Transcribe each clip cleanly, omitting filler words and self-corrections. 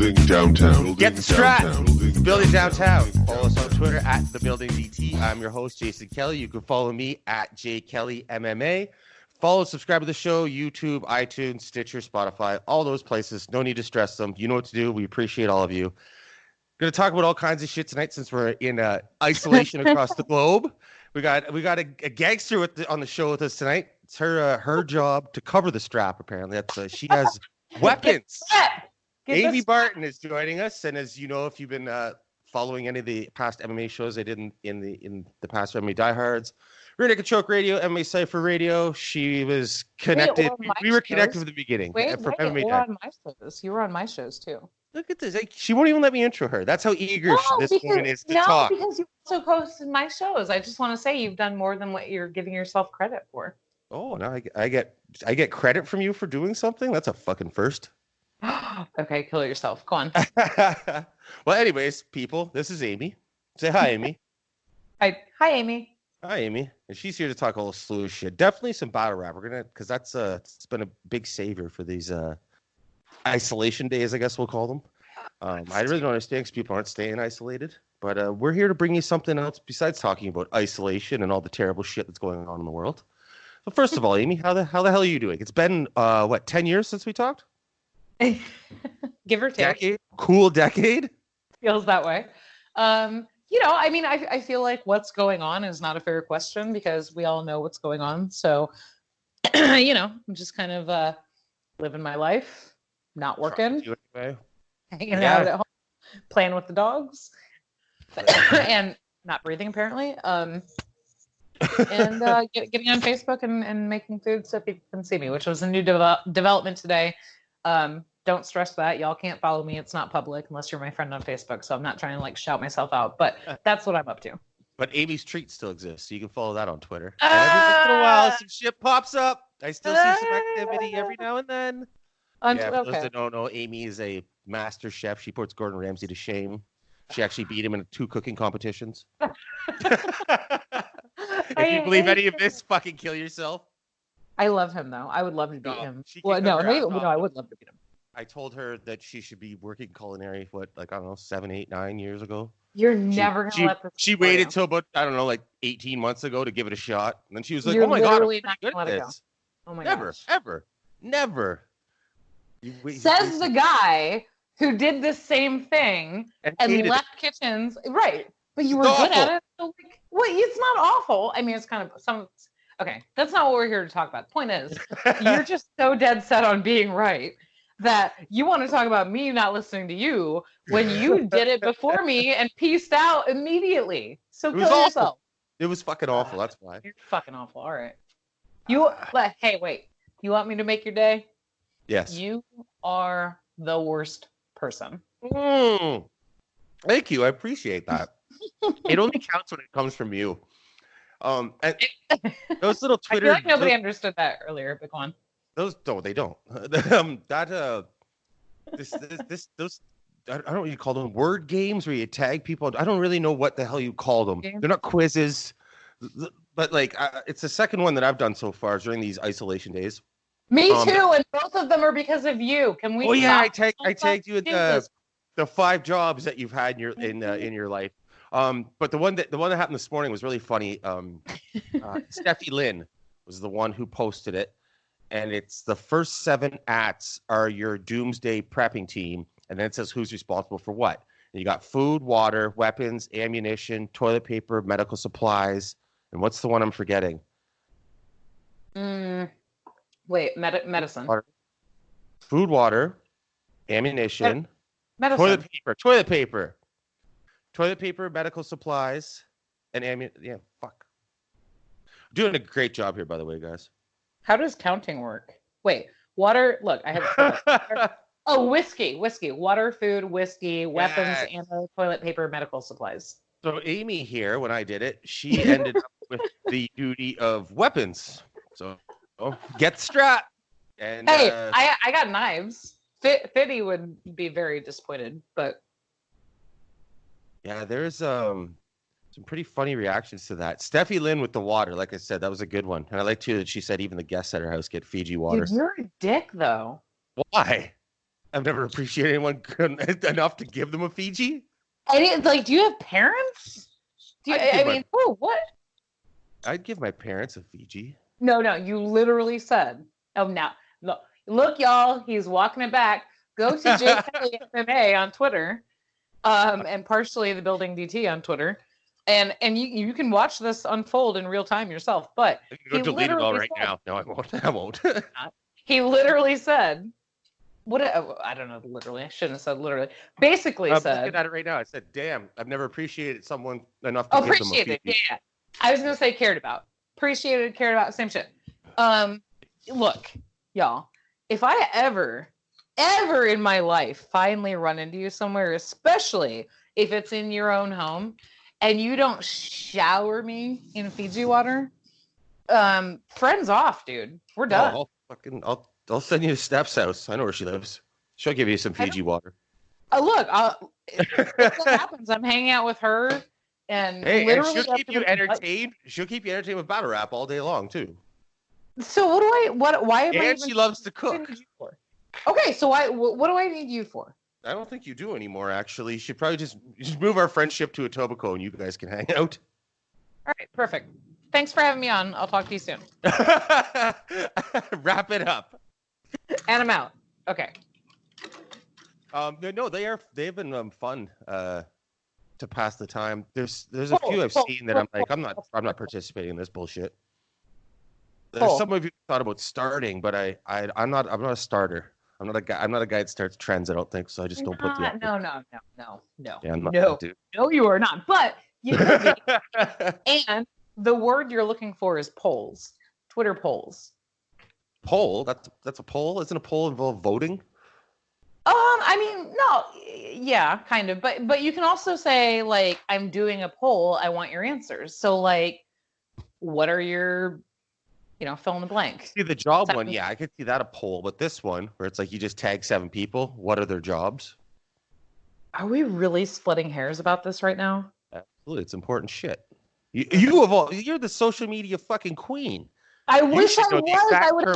Building downtown. Get the strap. Building downtown. Follow us on Twitter at The Building DT. I'm your host, Jason Kelly. You can follow me at JKellyMMA. Follow, subscribe to the show, YouTube, iTunes, Stitcher, Spotify, all those places. No need to stress them. You know what to do. We appreciate all of you. Going to talk about all kinds of shit tonight since we're in isolation across the globe. We got a gangster on the show with us tonight. It's her job to cover the strap. Apparently, that's she has weapons. Amy Barton is joining us, and as you know, if you've been following any of the past MMA shows I did in the past MMA DieHards, Rear Naked Choke Radio, MMA Cypher Radio, she was connected. We were connected from the beginning. MMA you were on my shows. You were on my shows too. Look at this. She won't even let me intro her. That's how eager this woman is to talk. No, because you also hosted my shows. I just want to say you've done more than what you're giving yourself credit for. Oh, no, I get credit from you for doing something? That's a fucking first. Okay, kill yourself. Go on. Well, anyways, people, this is Amy. Say hi, Amy. Hi, Amy. Hi, Amy. And she's here to talk a whole slew of shit. Definitely some battle rap. We're gonna, because that's it's been a big savior for these isolation days, I guess we'll call them. I really don't understand because people aren't staying isolated. But we're here to bring you something else besides talking about isolation and all the terrible shit that's going on in the world. So first of all, Amy, how the hell are you doing? It's been 10 years since we talked? Give or take. Decade? Cool decade? Feels that way. I feel like what's going on is not a fair question because we all know what's going on. So, I'm just kind of living my life, not working, hanging out at home, playing with the dogs, and not breathing apparently. And getting on Facebook and making food so people can see me, which was a new development today. Don't stress that. Y'all can't follow me. It's not public unless you're my friend on Facebook. So I'm not trying to shout myself out, but that's what I'm up to. But Amy's Treat still exists, so you can follow that on Twitter. And every once in a while, some shit pops up. I still see some activity every now and then. For those that don't know, Amy is a master chef. She puts Gordon Ramsay to shame. She actually beat him in 2 cooking competitions. If you believe any of this, fucking kill yourself. I love him, though. I would love to beat him. I would love to beat him. I told her that she should be working culinary, 7, 8, 9 years ago. You're never going to let this. She waited till about, 18 months ago to give it a shot. And then she was like, oh my God, I'm pretty good at this. Oh my gosh. Never. Says the guy who did the same thing and left kitchens. Right. But you were good at it. So it's not awful. I mean, it's kind of some. Okay, that's not what we're here to talk about. The point is, you're just so dead set on being right that you want to talk about me not listening to you when you did it before me and pieced out immediately. So kill yourself. It was fucking awful. That's why. You're fucking awful. All right. Hey, wait. You want me to make your day? Yes. You are the worst person. Thank you. I appreciate that. It only counts when it comes from you. And those little Twitter. I feel like nobody understood that earlier, but go on. They don't. Those I don't know what you call them, word games where you tag people. I don't really know what the hell you call them. They're not quizzes, but it's the second one that I've done so far during these isolation days. Me too, and both of them are because of you. Can we? Oh yeah, I tagged you at the 5 jobs that you've had in your life. But the one that happened this morning was really funny. Steffi Lynn was the one who posted it, and it's the first 7 ats are your doomsday prepping team, and then it says who's responsible for what. And you got food, water, weapons, ammunition, toilet paper, medical supplies, and what's the one I'm forgetting? Wait, medicine. Water. Food, water, ammunition, medicine. toilet paper, medical supplies, and ammunition. Yeah, fuck. Doing a great job here, by the way, guys. How does counting work? Wait, water. Look, I have. Oh, whiskey. Water, food, whiskey, weapons, ammo, toilet paper, medical supplies. So Amy here, when I did it, she ended up with the duty of weapons. So get strapped. And hey, I got knives. Fitty would be very disappointed, but yeah, there's some pretty funny reactions to that. Steffi Lynn with the water, like I said, that was a good one. And I like too that she said even the guests at her house get Fiji water. Dude, you're a dick though. Why? I've never appreciated anyone enough to give them a Fiji. Do you have parents? What? I'd give my parents a Fiji. No, you literally said, now, look, y'all, he's walking it back. Go to J. Kelly MMA on Twitter, and partially the Building DT on Twitter. And you can watch this unfold in real time yourself, but he delete it all right now. No, I won't. He literally said, I don't know, literally. I shouldn't have said literally. Basically I'm said. looking at it right now. I said, damn, I've never appreciated someone enough to give them a appreciated. Fiji. Yeah. I was going to say cared about. Appreciated, cared about, same shit. Look, y'all, if I ever in my life finally run into you somewhere, especially if it's in your own home, and you don't shower me in Fiji water, friends off, duld. We're done. I'll send you to Steph's house. I know where she lives. She'll give you some Fiji water. Look, if that happens, I'm hanging out with her, and she'll keep you entertained. She'll keep you entertained with battle rap all day long too. So why am I? And she loves to cook. Okay, so what do I need you for? I don't think you do anymore, actually. You should probably just move our friendship to Etobicoke and you guys can hang out. All right, perfect. Thanks for having me on. I'll talk to you soon. Wrap it up. And I'm out. Okay. No, they've been fun to pass the time. There's a few I've seen that I'm like, I'm not participating in this bullshit. There's some of you thought about starting, but I'm not a starter. I'm not a guy that starts trends. I don't think so. I just don't put the effort. No. Yeah, I'm not that dude. No, you are not. But you could be. And the word you're looking for is polls. Twitter polls. Poll? That's a poll? Isn't a poll involve voting? No. Yeah, kind of. But you can also say, like, I'm doing a poll. I want your answers. So, like, what are your, fill in the blank. See the job one, yeah, I could see that a poll. But this one, where it's like you just tag 7 people, what are their jobs? Are we really splitting hairs about this right now? Absolutely, it's important shit. You're the social media fucking queen. I wish I was. I would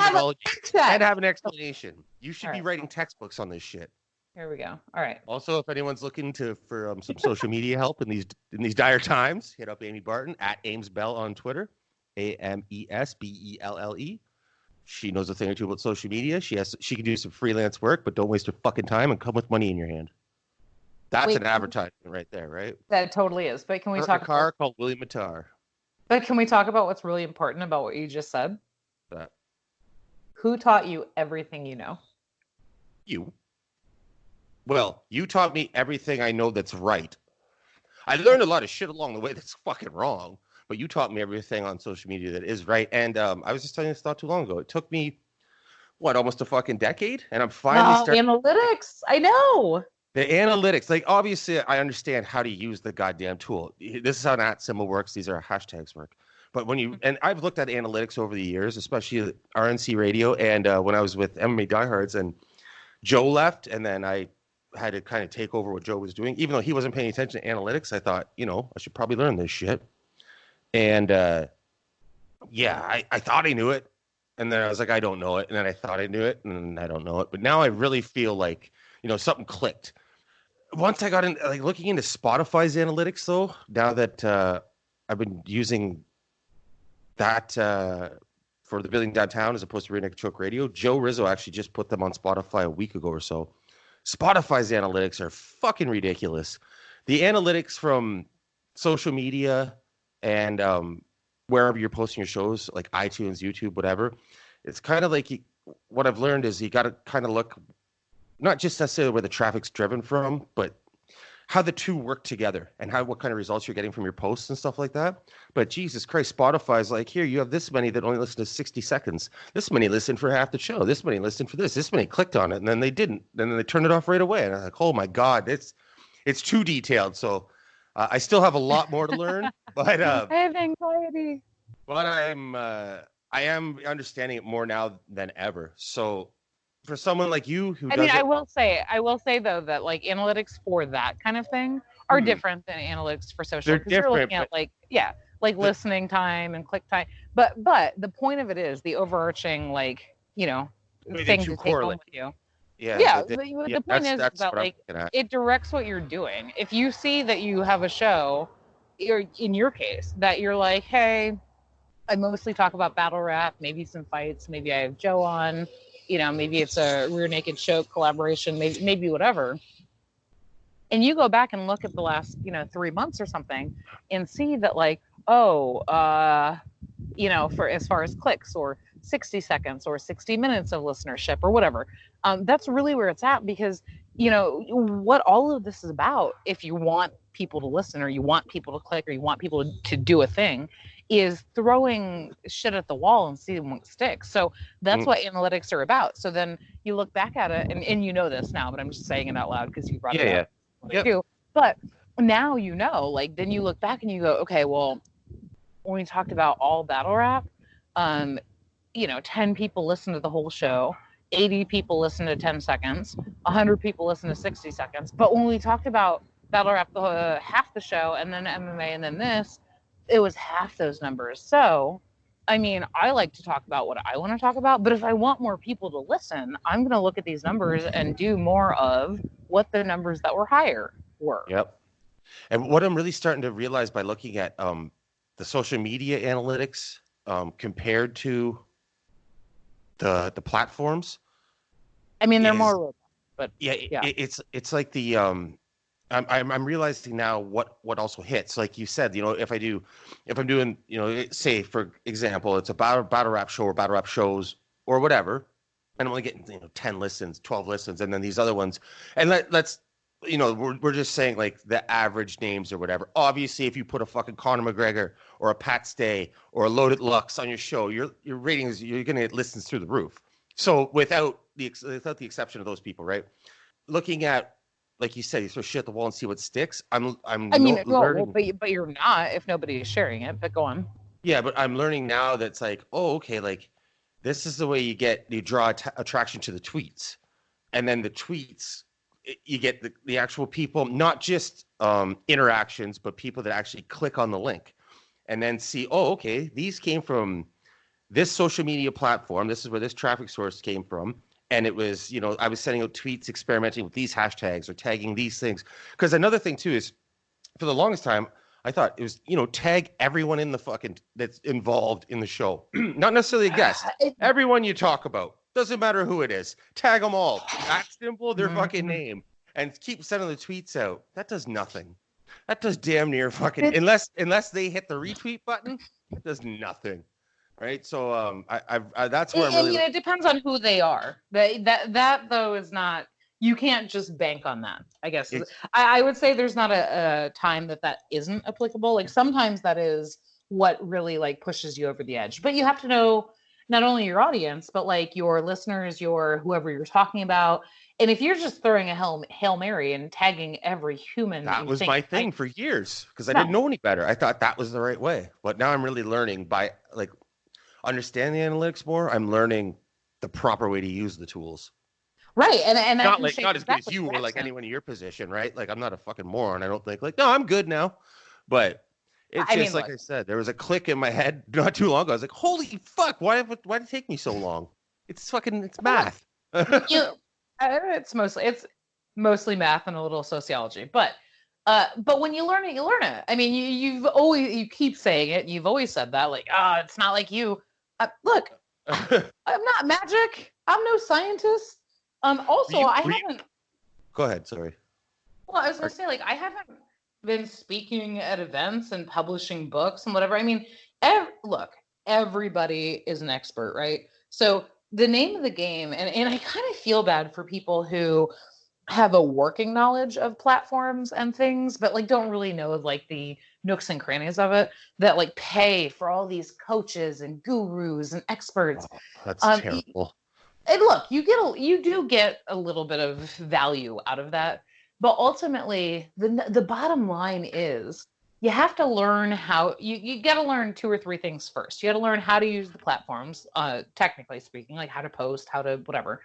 have an explanation. You should be writing textbooks on this shit. Here we go. All right. Also, if anyone's looking for some social media help in these dire times, hit up Amy Barton at AmesBell on Twitter, AMESBELLE. She knows a thing or two about social media. She can do some freelance work, but don't waste her fucking time and come with money in your hand. That's an advertisement right there, right? That totally is. But can we talk about a car called William Matar? But can we talk about what's really important about what you just said? That. Who taught you everything you know? You. Well, you taught me everything I know that's right. I learned a lot of shit along the way that's fucking wrong, but you taught me everything on social media that is right. And I was just telling you this not too long ago. It took me, almost a fucking decade? And I'm finally starting. Analytics. I know. The analytics, like, obviously, I understand how to use the goddamn tool. This is how an @ works. These are how hashtags work. But and I've looked at analytics over the years, especially RNC Radio, and when I was with MMA DieHards, and Joe left, and then I had to kind of take over what Joe was doing. Even though he wasn't paying attention to analytics, I thought, I should probably learn this shit. And, I thought I knew it. And then I was like, I don't know it. And then I thought I knew it, and I don't know it. But now I really feel like, something clicked. Once I got in, like, looking into Spotify's analytics, though, now that I've been using that for the Building Downtown as opposed to Redneck Choke Radio, Joe Rizzo actually just put them on Spotify a week ago or so. Spotify's analytics are fucking ridiculous. The analytics from social media and wherever you're posting your shows, like iTunes, YouTube, whatever, it's kind of like what I've learned is you got to kind of look not just necessarily where the traffic's driven from, but how the two work together and what kind of results you're getting from your posts and stuff like that. But Jesus Christ, Spotify's like, here, you have this many that only listen to 60 seconds. This many listened for half the show. This many listened for this. This many clicked on it, and then they didn't. And then they turned it off right away. And I'm like, oh my God, it's too detailed. So I still have a lot more to learn, but I have anxiety. But I am understanding it more now than ever. So for someone like you who I will say though that like analytics for that kind of thing are different than analytics for social. They're different. You're looking at listening time and click time. But the point of it is the overarching thing to take home with you Yeah. The point is that like it directs what you're doing. If you see that you have a show, or in your case, that you're like, hey, I mostly talk about battle rap, maybe some fights, maybe I have Joe on, maybe it's a rear naked choke collaboration, maybe whatever. And you go back and look at the last, 3 months or something and see that like, for as far as clicks or 60 seconds or 60 minutes of listenership or whatever, that's really where it's at, because, what all of this is about, if you want people to listen or you want people to click or you want people to do a thing, is throwing shit at the wall and seeing what sticks. So that's what analytics are about. So then you look back at it, and you know this now, but I'm just saying it out loud because you brought it up. Yep. But now then you look back and you go, okay, well, when we talked about all battle rap, 10 people listen to the whole show, 80 people listen to 10 seconds, 100 people listen to 60 seconds. But when we talked about battle rap half the show, and then MMA, and then this, it was half those numbers. So, I mean, I like to talk about what I want to talk about, but if I want more people to listen, I'm going to look at these numbers and do more of what the numbers that were higher were. Yep. And what I'm really starting to realize by looking at the social media analytics compared to the platforms. I mean, they're more robust, but it's like the I'm realizing now what also hits. Like you said, if I'm doing, say for example, it's a battle rap show or battle rap shows or whatever, and I'm only getting 10 listens, 12 listens, and then these other ones, and let's we're just saying like the average names or whatever. Obviously, if you put a fucking Conor McGregor or a Pat Stay or a Loaded Lux on your show, your ratings, you're gonna get listens through the roof. So without the exception of those people, right? Looking at, like you said, you throw shit at the wall and see what sticks. Learning. But you're not if nobody is sharing it. But go on. Yeah, but I'm learning now that it's like, oh, okay, like this is the way you draw attraction to the tweets, and then the tweets, you get the actual people, not just interactions, but people that actually click on the link, and then see, oh, okay, these came from this social media platform. This is where this traffic source came from. And it was, I was sending out tweets experimenting with these hashtags or tagging these things. Because another thing, too, is for the longest time, I thought it was, tag everyone in the fucking that's involved in the show. Not necessarily a guest. Everyone you talk about. Doesn't matter who it is. Tag them all. That simple, their fucking name. And keep sending the tweets out. That does nothing. That does damn near fucking, unless they hit the retweet button, it does nothing. Right, so I that's where I'm really. It depends on who they are. That though is not. You can't just bank on that. I guess I would say there's not a time that isn't applicable. Like sometimes that is what really like pushes you over the edge. But you have to know not only your audience, but like your listeners, your whoever you're talking about. And if you're just throwing a Hail Mary and tagging every human, that was my thing for years because I didn't know any better. I thought that was the right way, but now I'm really learning by like. Understand the analytics more. I'm learning the proper way to use the tools. Right, and not as good as you or like anyone in your position, right? Like I'm not a fucking moron. I don't think like no, I'm good now. But it's just like I said, there was a click in my head not too long ago. I was like, holy fuck, why did it take me so long? It's math. It's mostly math and a little sociology, but when you learn it, you learn it. I mean, you keep saying it. You've always said that, like, it's not like you. Look, I'm not magic. I'm no scientist. I haven't. Go ahead. Sorry. Well, I was gonna say, like, I haven't been speaking at events and publishing books and whatever. I mean, everybody is an expert, right? So the name of the game, and I kind of feel bad for people who have a working knowledge of platforms and things, but like don't really know like the nooks and crannies of it, that like pay for all these coaches and gurus and experts. Oh, that's terrible. And look, you do get a little bit of value out of that, but ultimately the bottom line is you have to learn how you got to learn 2 or 3 things first. You got to learn how to use the platforms, technically speaking, like how to post, how to whatever.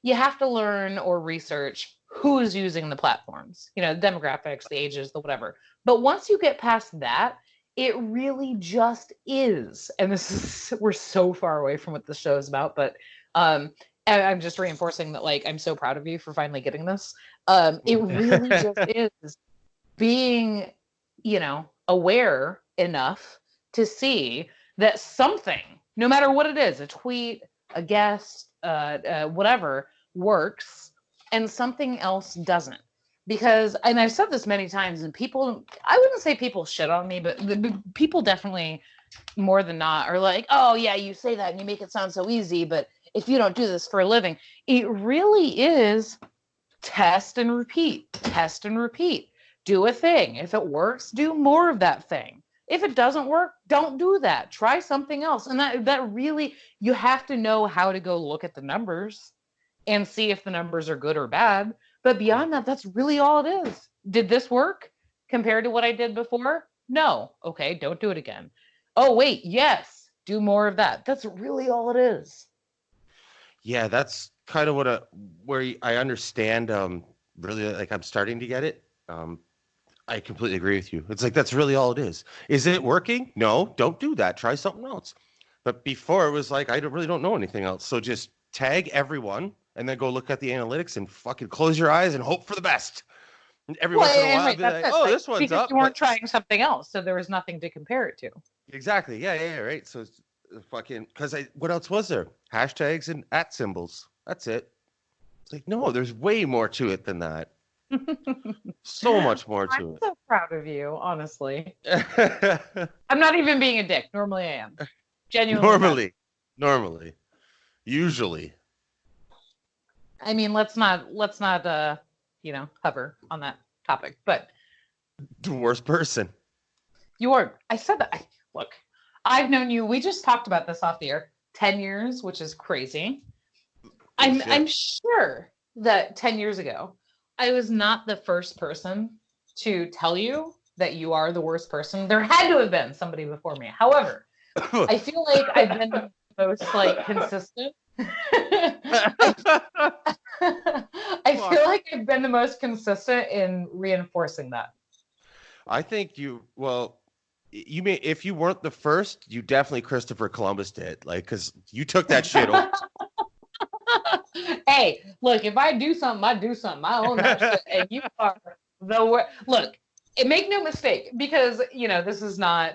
You have to learn or research who's using the platforms, the demographics, the ages, the whatever. But once you get past that, it really just is. And we're so far away from what the show is about, but I'm just reinforcing that, like, I'm so proud of you for finally getting this. It really just is being, aware enough to see that something, no matter what it is, a tweet, a guest, whatever, works, and something else doesn't. Because, and I've said this many times, and people, I wouldn't say people shit on me, but the people definitely, more than not, are like, oh yeah, you say that and you make it sound so easy, but if you don't do this for a living, it really is test and repeat, do a thing. If it works, do more of that thing. If it doesn't work, don't do that. Try something else. And that really, you have to know how to go look at the numbers and see if the numbers are good or bad. But beyond that, that's really all it is. Did this work compared to what I did before? No. Okay, don't do it again. Oh, wait, yes, do more of that. That's really all it is. Yeah, that's kind of where I understand, really, like, I'm starting to get it. I completely agree with you. It's like, that's really all it is. Is it working? No, don't do that. Try something else. But before, it was like, I really don't know anything else. So just tag everyone and then go look at the analytics and fucking close your eyes and hope for the best. And every once in a while, I'll be like, oh, this one's because up. You weren't trying something else, so there was nothing to compare it to. Exactly. Yeah, right. So it's fucking, because what else was there? Hashtags and @ symbols. That's it. It's like, no, there's way more to it than that. So much more to it. I'm so proud of you, honestly. I'm not even being a dick. Normally I am. Genuinely. Normally. Usually. I mean, let's not hover on that topic, but the worst person. You are. I said that. Look, I've known you. We just talked about this off the air. 10 years, which is crazy. I'm sure that 10 years ago, I was not the first person to tell you that you are the worst person. There had to have been somebody before me. However, I feel like I've been the most consistent. I feel like I've been the most consistent in reinforcing that. I think you may, if you weren't the first, you definitely Christopher Columbus did, like, because you took that shit over. Hey, look, if I do something, I do something. I own that shit, and you are the worst. Look, make no mistake, because this is not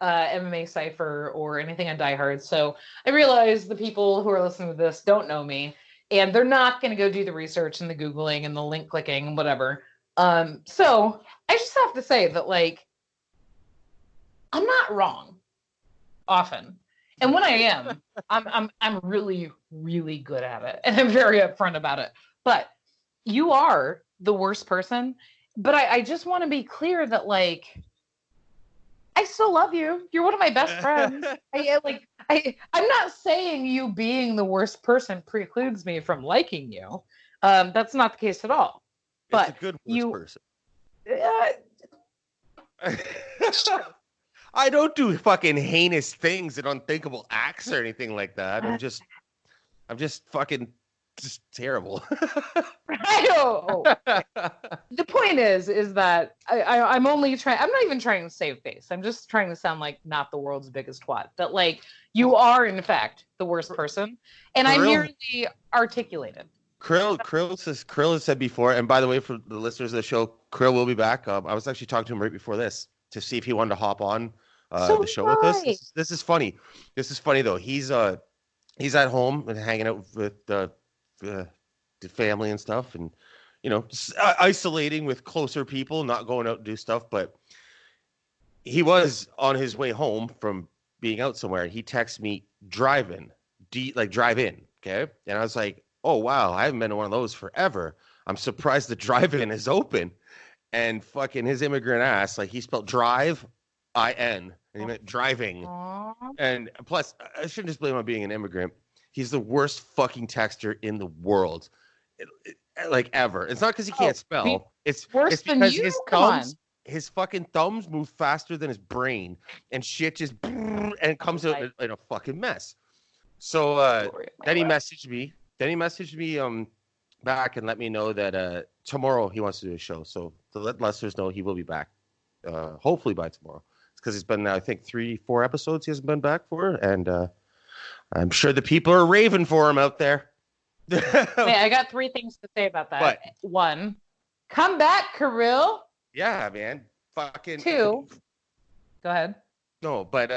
MMA Cypher or anything on DieHards. So I realize the people who are listening to this don't know me, and they're not going to go do the research and the Googling and the link clicking and whatever. So I just have to say that, like, I'm not wrong often. And when I am, I'm really, really good at it. And I'm very upfront about it. But you are the worst person. But I just want to be clear that, like, I still love you. You're one of my best friends. I'm not saying you being the worst person precludes me from liking you. That's not the case at all. But it's a good worst person. I don't do fucking heinous things and unthinkable acts or anything like that. I'm just fucking just terrible. I know. The point is that I'm only trying. I'm not even trying to save face. I'm just trying to sound like not the world's biggest twat. That, like, you are in fact the worst person, and I merely articulated. Krill has said before, and by the way, for the listeners of the show, Krill will be back. I was actually talking to him right before this to see if he wanted to hop on the show with us. This is funny. This is funny though. He's at home and hanging out with the family and stuff, and just isolating with closer people, not going out and do stuff. But he was on his way home from being out somewhere, and he texted me drive in. Okay, and I was like, oh wow, I haven't been to one of those forever. I'm surprised the drive-in is open. And fucking his immigrant ass, like, he spelled drive, I-N, and he meant driving. Aww. And plus, I shouldn't just blame him on being an immigrant. He's the worst fucking texter in the world, like, ever. It's not because he can't spell. It's because his fucking thumbs move faster than his brain, and shit just and it comes out in a fucking mess. So then he messaged me back and let me know that tomorrow he wants to do a show. So to let listeners know, he will be back hopefully by tomorrow. It's because it's been, I think, 3-4 episodes he hasn't been back for, and I'm sure the people are raving for him out there. Wait, I got 3 things to say about that. What? 1, come back, Kirill. Yeah, man. Fucking. 2, go ahead. No, but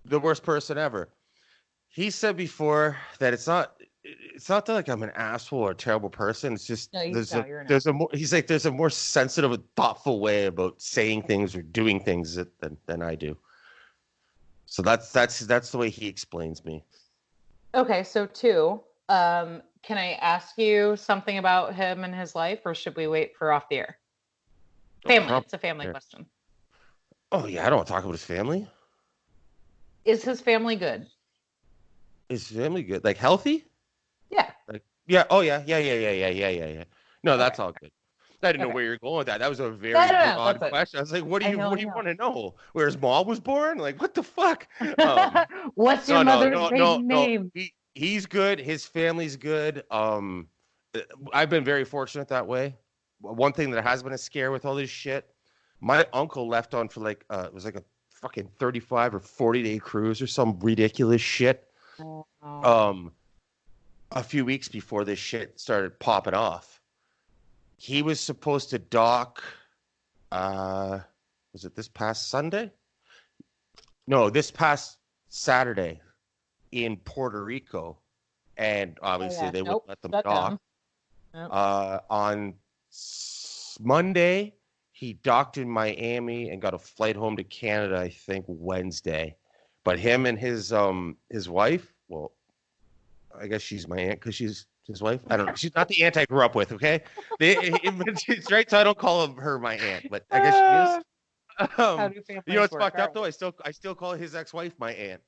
the worst person ever. He said before that it's not that like I'm an asshole or a terrible person. It's just there's a more, he's like there's a more sensitive and thoughtful way about saying things or doing things than I do. So that's the way he explains me. Okay, so 2, can I ask you something about him and his life, or should we wait for off the air? Family. It's a family question. Oh yeah, I don't want to talk about his family. Is his family good? Is his family good? Like healthy? Yeah. Like yeah. Oh yeah. Yeah. No, that's all good. I didn't know where you're going with that. That was a very odd question. I was like, what do you want to know? Where his mom was born? Like, what the fuck? What's your mother's maiden name? He's good. His family's good. I've been very fortunate that way. One thing that has been a scare with all this shit, my uncle left on for like it was like a fucking 35 or 40-day cruise or some ridiculous shit. A few weeks before this shit started popping off. He was supposed to dock, was it this past Sunday? No, this past Saturday in Puerto Rico. And obviously they wouldn't let them dock. On Monday, he docked in Miami and got a flight home to Canada, I think Wednesday. But him and his wife, well, I guess she's my aunt because she's his wife. I don't know. She's not the aunt I grew up with, okay? It's right, so I don't call her my aunt, but I guess she is. You know what's fucked up though? I still call his ex-wife my aunt.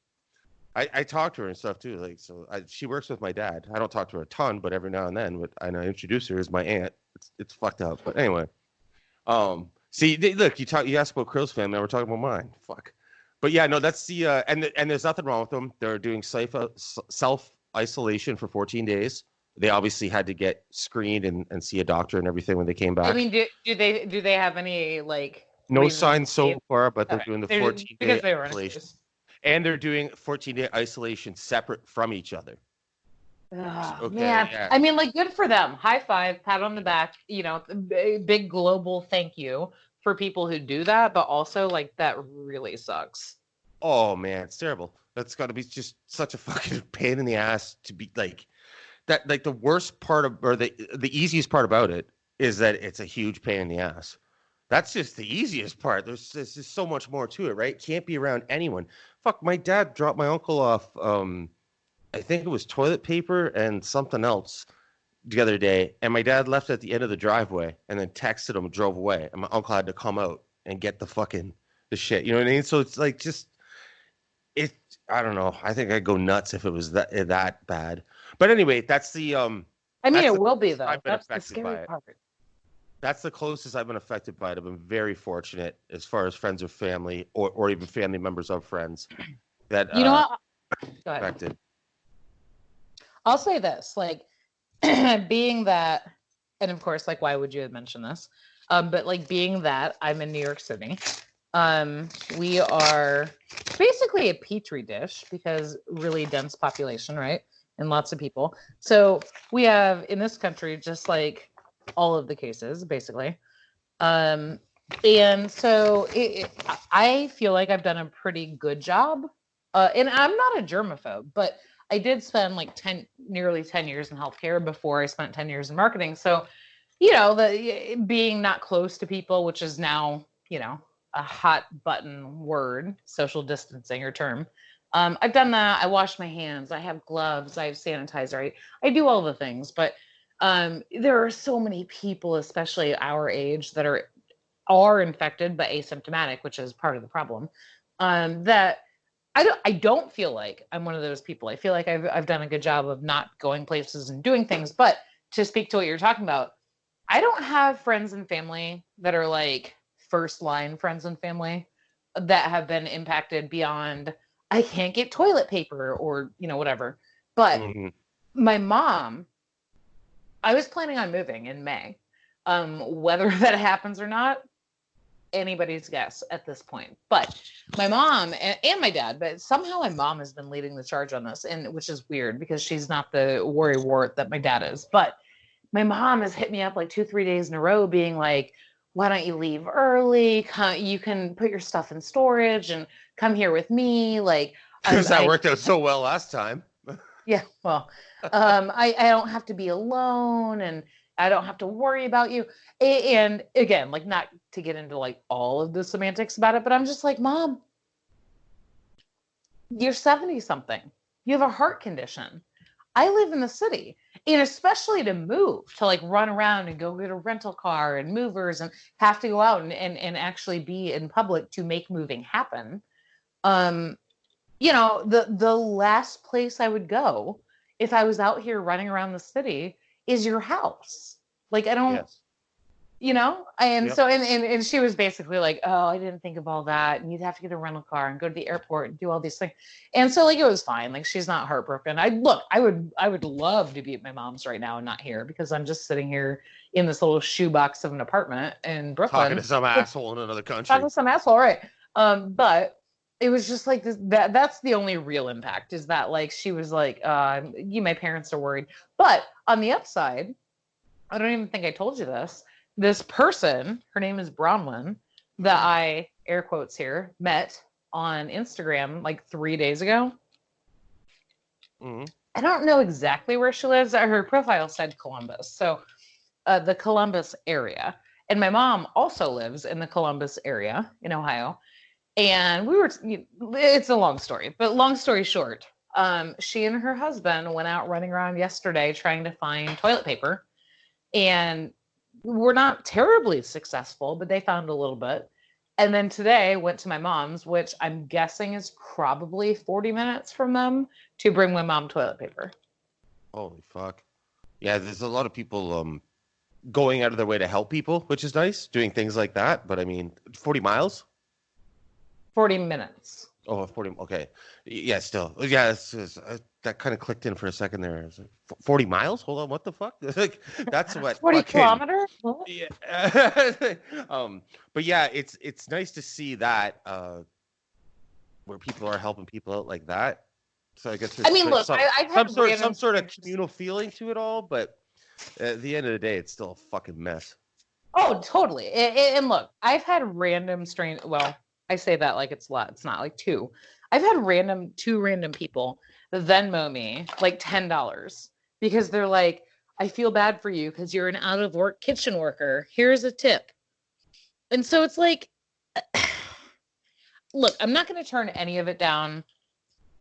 I talk to her and stuff too. Like, so she works with my dad. I don't talk to her a ton, but every now and then, I introduce her as my aunt. It's fucked up, but anyway. See, look, you asked about Krill's family. Now we're talking about mine. Fuck. But yeah, no, that's the and there's nothing wrong with them. They're doing self-isolation for 14 days. They obviously had to get screened and see a doctor and everything when they came back. I mean, do they have any like no signs so far, but they're doing the 14-day isolation. And they're doing 14-day isolation separate from each other. Okay, man. Yeah. I mean, like, good for them. High five, pat on the back. You know, big global thank you for people who do that. But also, like, that really sucks. Oh man, it's terrible. That's got to be just such a fucking pain in the ass to be like that. Like the worst part of, or the easiest part about it is that it's a huge pain in the ass. That's just the easiest part. There's just so much more to it, right? Can't be around anyone. Fuck, my dad dropped my uncle off. I think it was toilet paper and something else the other day. And my dad left at the end of the driveway and then texted him and drove away. And my uncle had to come out and get the shit. You know what I mean? So it's like I don't know. I think I'd go nuts if it was that bad. But anyway, that's the I mean, it will be though. That's the scary part. That's the closest I've been affected by it. I've been very fortunate as far as friends or family or even family members of friends that you know what? Go ahead. Affected. I'll say this, like being that, and of course, like, why would you have mentioned this? But like being that I'm in New York City, we are basically a petri dish because really dense population, right? And lots of people. So we have in this country, just like all of the cases, basically. And so I feel like I've done a pretty good job. And I'm not a germaphobe, but I did spend like nearly 10 years in healthcare before I spent 10 years in marketing. So, you know, being not close to people, which is now, you know, a hot button word, social distancing or term. I've done that. I wash my hands. I have gloves. I have sanitizer. I do all the things, but there are so many people, especially our age, that are infected but asymptomatic, which is part of the problem. That I don't feel like I'm one of those people. I feel like I've done a good job of not going places and doing things. But to speak to what you're talking about, I don't have friends and family that are like first line friends and family that have been impacted beyond I can't get toilet paper or, you know, whatever. But my mom, I was planning on moving in May. Whether that happens or not, anybody's guess at this point. But my mom and my dad, but somehow my mom has been leading the charge on this, and which is weird because she's not the worry wart that my dad is. But my mom has hit me up like 2-3 days in a row being like, why don't you leave early? You can put your stuff in storage and come here with me. Like, because that worked out so well last time. Yeah, well, I don't have to be alone, and I don't have to worry about you. And again, like, not to get into like all of the semantics about it, but I'm just like, Mom, you're 70 something. You have a heart condition. I live in the city, and especially to move, to like run around and go get a rental car and movers and have to go out and actually be in public to make moving happen. The last place I would go if I was out here running around the city is your house. Like, I don't, and yep. So, and she was basically like, oh, I didn't think of all that. And you'd have to get a rental car and go to the airport and do all these things. And so, like, it was fine. Like, she's not heartbroken. I would love to be at my mom's right now and not here, because I'm just sitting here in this little shoebox of an apartment in Brooklyn. Talking to some asshole in another country. Talking to some asshole, right. But it was just like this, that's the only real impact, is that, like, she was like, my parents are worried. But on the upside, I don't even think I told you this person, her name is Bronwyn, that I, air quotes here, met on Instagram like 3 days ago. Mm-hmm. I don't know exactly where she lives. Her profile said Columbus. So the Columbus area. And my mom also lives in the Columbus area in Ohio. And it's a long story, but long story short, she and her husband went out running around yesterday trying to find toilet paper, and were not terribly successful, but they found a little bit. And then today went to my mom's, which I'm guessing is probably 40 minutes from them, to bring my mom toilet paper. Holy fuck. Yeah, there's a lot of people going out of their way to help people, which is nice, doing things like that. But I mean, 40 miles? 40 minutes. Oh, 40. Okay. Yeah, still. Yeah, that kind of clicked in for a second there. I was like, 40 miles? Hold on. What the fuck? Like, that's what. 40 kilometers? What? Yeah. But yeah, it's nice to see that where people are helping people out like that. So I guess there's some sort of communal feeling to it all, but at the end of the day, it's still a fucking mess. Oh, totally. And look, I've had random well, I say that like it's a lot. It's not, like two. I've had two random people Venmo me like $10 because they're like, I feel bad for you because you're an out of work kitchen worker. Here's a tip. And so it's like, look, I'm not going to turn any of it down.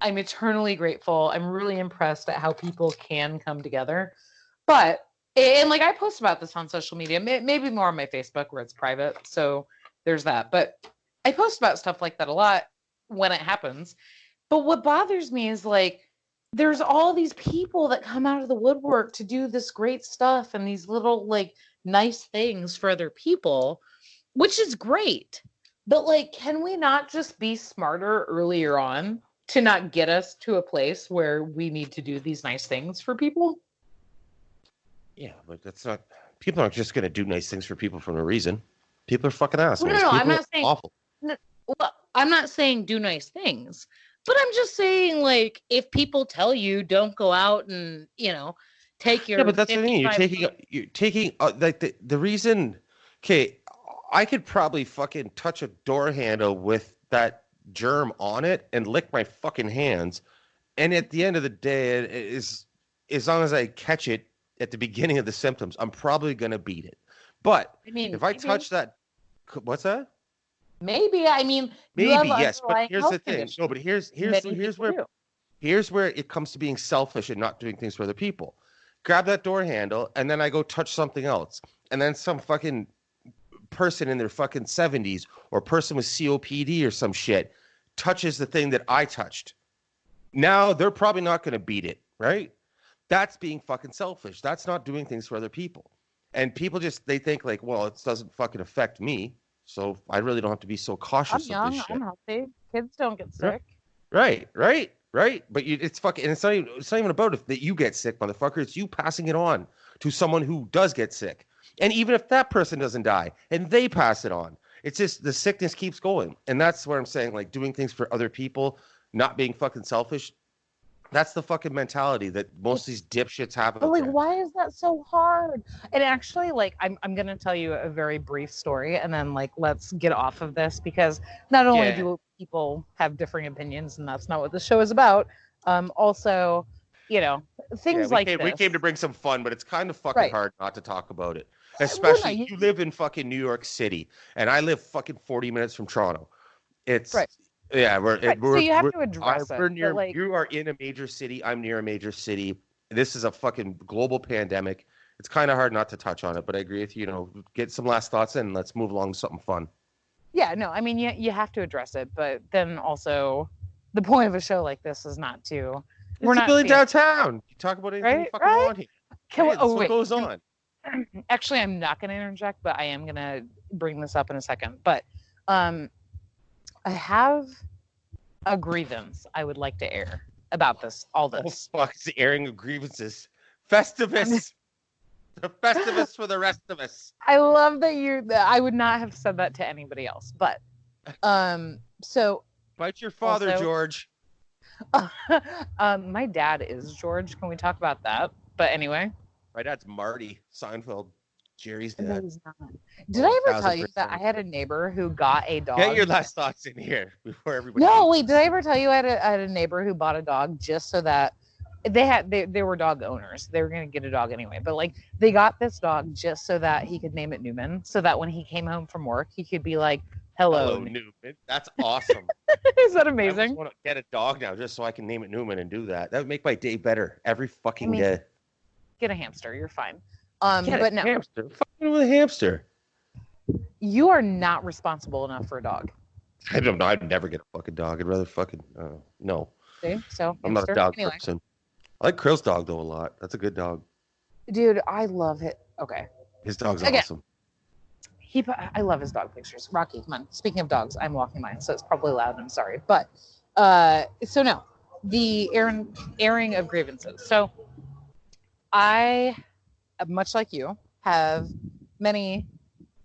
I'm eternally grateful. I'm really impressed at how people can come together. But, and like, I post about this on social media, maybe more on my Facebook where it's private. So there's that. But I post about stuff like that a lot when it happens. But what bothers me is, like, there's all these people that come out of the woodwork to do this great stuff and these little, like, nice things for other people, which is great. But, like, can we not just be smarter earlier on to not get us to a place where we need to do these nice things for people? Yeah, but that's not, people aren't just going to do nice things for people for no reason. People are fucking assholes. No, I'm not saying awful. Well, I'm not saying do nice things, but I'm just saying, like, if people tell you don't go out and, take your... Yeah, but that's the thing. You're taking like the reason... Okay, I could probably fucking touch a door handle with that germ on it and lick my fucking hands. And at the end of the day, as long as I catch it at the beginning of the symptoms, I'm probably going to beat it. But if I touch that... What's that? Maybe, maybe, yes, but here's the thing. No, but here's where it comes to being selfish and not doing things for other people. Grab that door handle, and then I go touch something else, and then some fucking person in their fucking 70s or person with COPD or some shit touches the thing that I touched. Now they're probably not going to beat it, right? That's being fucking selfish. That's not doing things for other people. And people they think like, well, it doesn't fucking affect me. So I really don't have to be so cautious. I'm young. Of this shit. I'm healthy. Kids don't get sick. Right. But it's fucking. And it's not even about if that you get sick, motherfucker. It's you passing it on to someone who does get sick. And even if that person doesn't die and they pass it on, It's just the sickness keeps going. And that's where I'm saying, like, doing things for other people, not being fucking selfish. That's the fucking mentality that most of these dipshits have. But like, why is that so hard? And actually, like, I'm gonna tell you a very brief story, and then like let's get off of this, because not only do people have differing opinions, and that's not what the show is about. Also, you know, things like this. We came to bring some fun, but it's kind of fucking hard not to talk about it. Especially you live in fucking New York City, and I live fucking 40 minutes from Toronto. It's yeah, so you have to address it. You are in a major city. I'm near a major city. This is a fucking global pandemic. It's kind of hard not to touch on it, but I agree with you. You know, get some last thoughts in. Let's move along to something fun. Yeah, no, I mean, you have to address it, but then also the point of a show like this is not to. We're not Billy downtown. You talk about anything you fucking want here. What goes on? Actually, I'm not going to interject, but I am going to bring this up in a second. But I have a grievance I would like to air about all this. Oh, fuck. It's the airing of grievances. Festivus. The Festivus for the rest of us. I love that I would not have said that to anybody else. But, so. Bite your father, also, George. My dad is George. Can we talk about that? But anyway. My dad's Marty Seinfeld. Jerry's dad. Did I ever tell you that I had a neighbor who got a dog? Get your last thoughts in here before everybody. No, wait. Did I ever tell you I had a neighbor who bought a dog just so that they were dog owners. They were going to get a dog anyway, but like they got this dog just so that he could name it Newman, so that when he came home from work, he could be like, "Hello, Newman." That's awesome. Is that amazing? I want to get a dog now just so I can name it Newman and do that. That would make my day better every fucking day. Get a hamster. You're fine. But no. Hamster. Fucking with a hamster. You are not responsible enough for a dog. I don't know. I'd never get a fucking dog. I'd rather fucking no. See? So I'm not a dog person. I like Krill's dog though a lot. That's a good dog. Dude, I love it. Okay. His dog's awesome. I love his dog pictures. Rocky, come on. Speaking of dogs, I'm walking mine, so it's probably loud. I'm sorry. But so no, the airing of grievances. So I, much like you, have many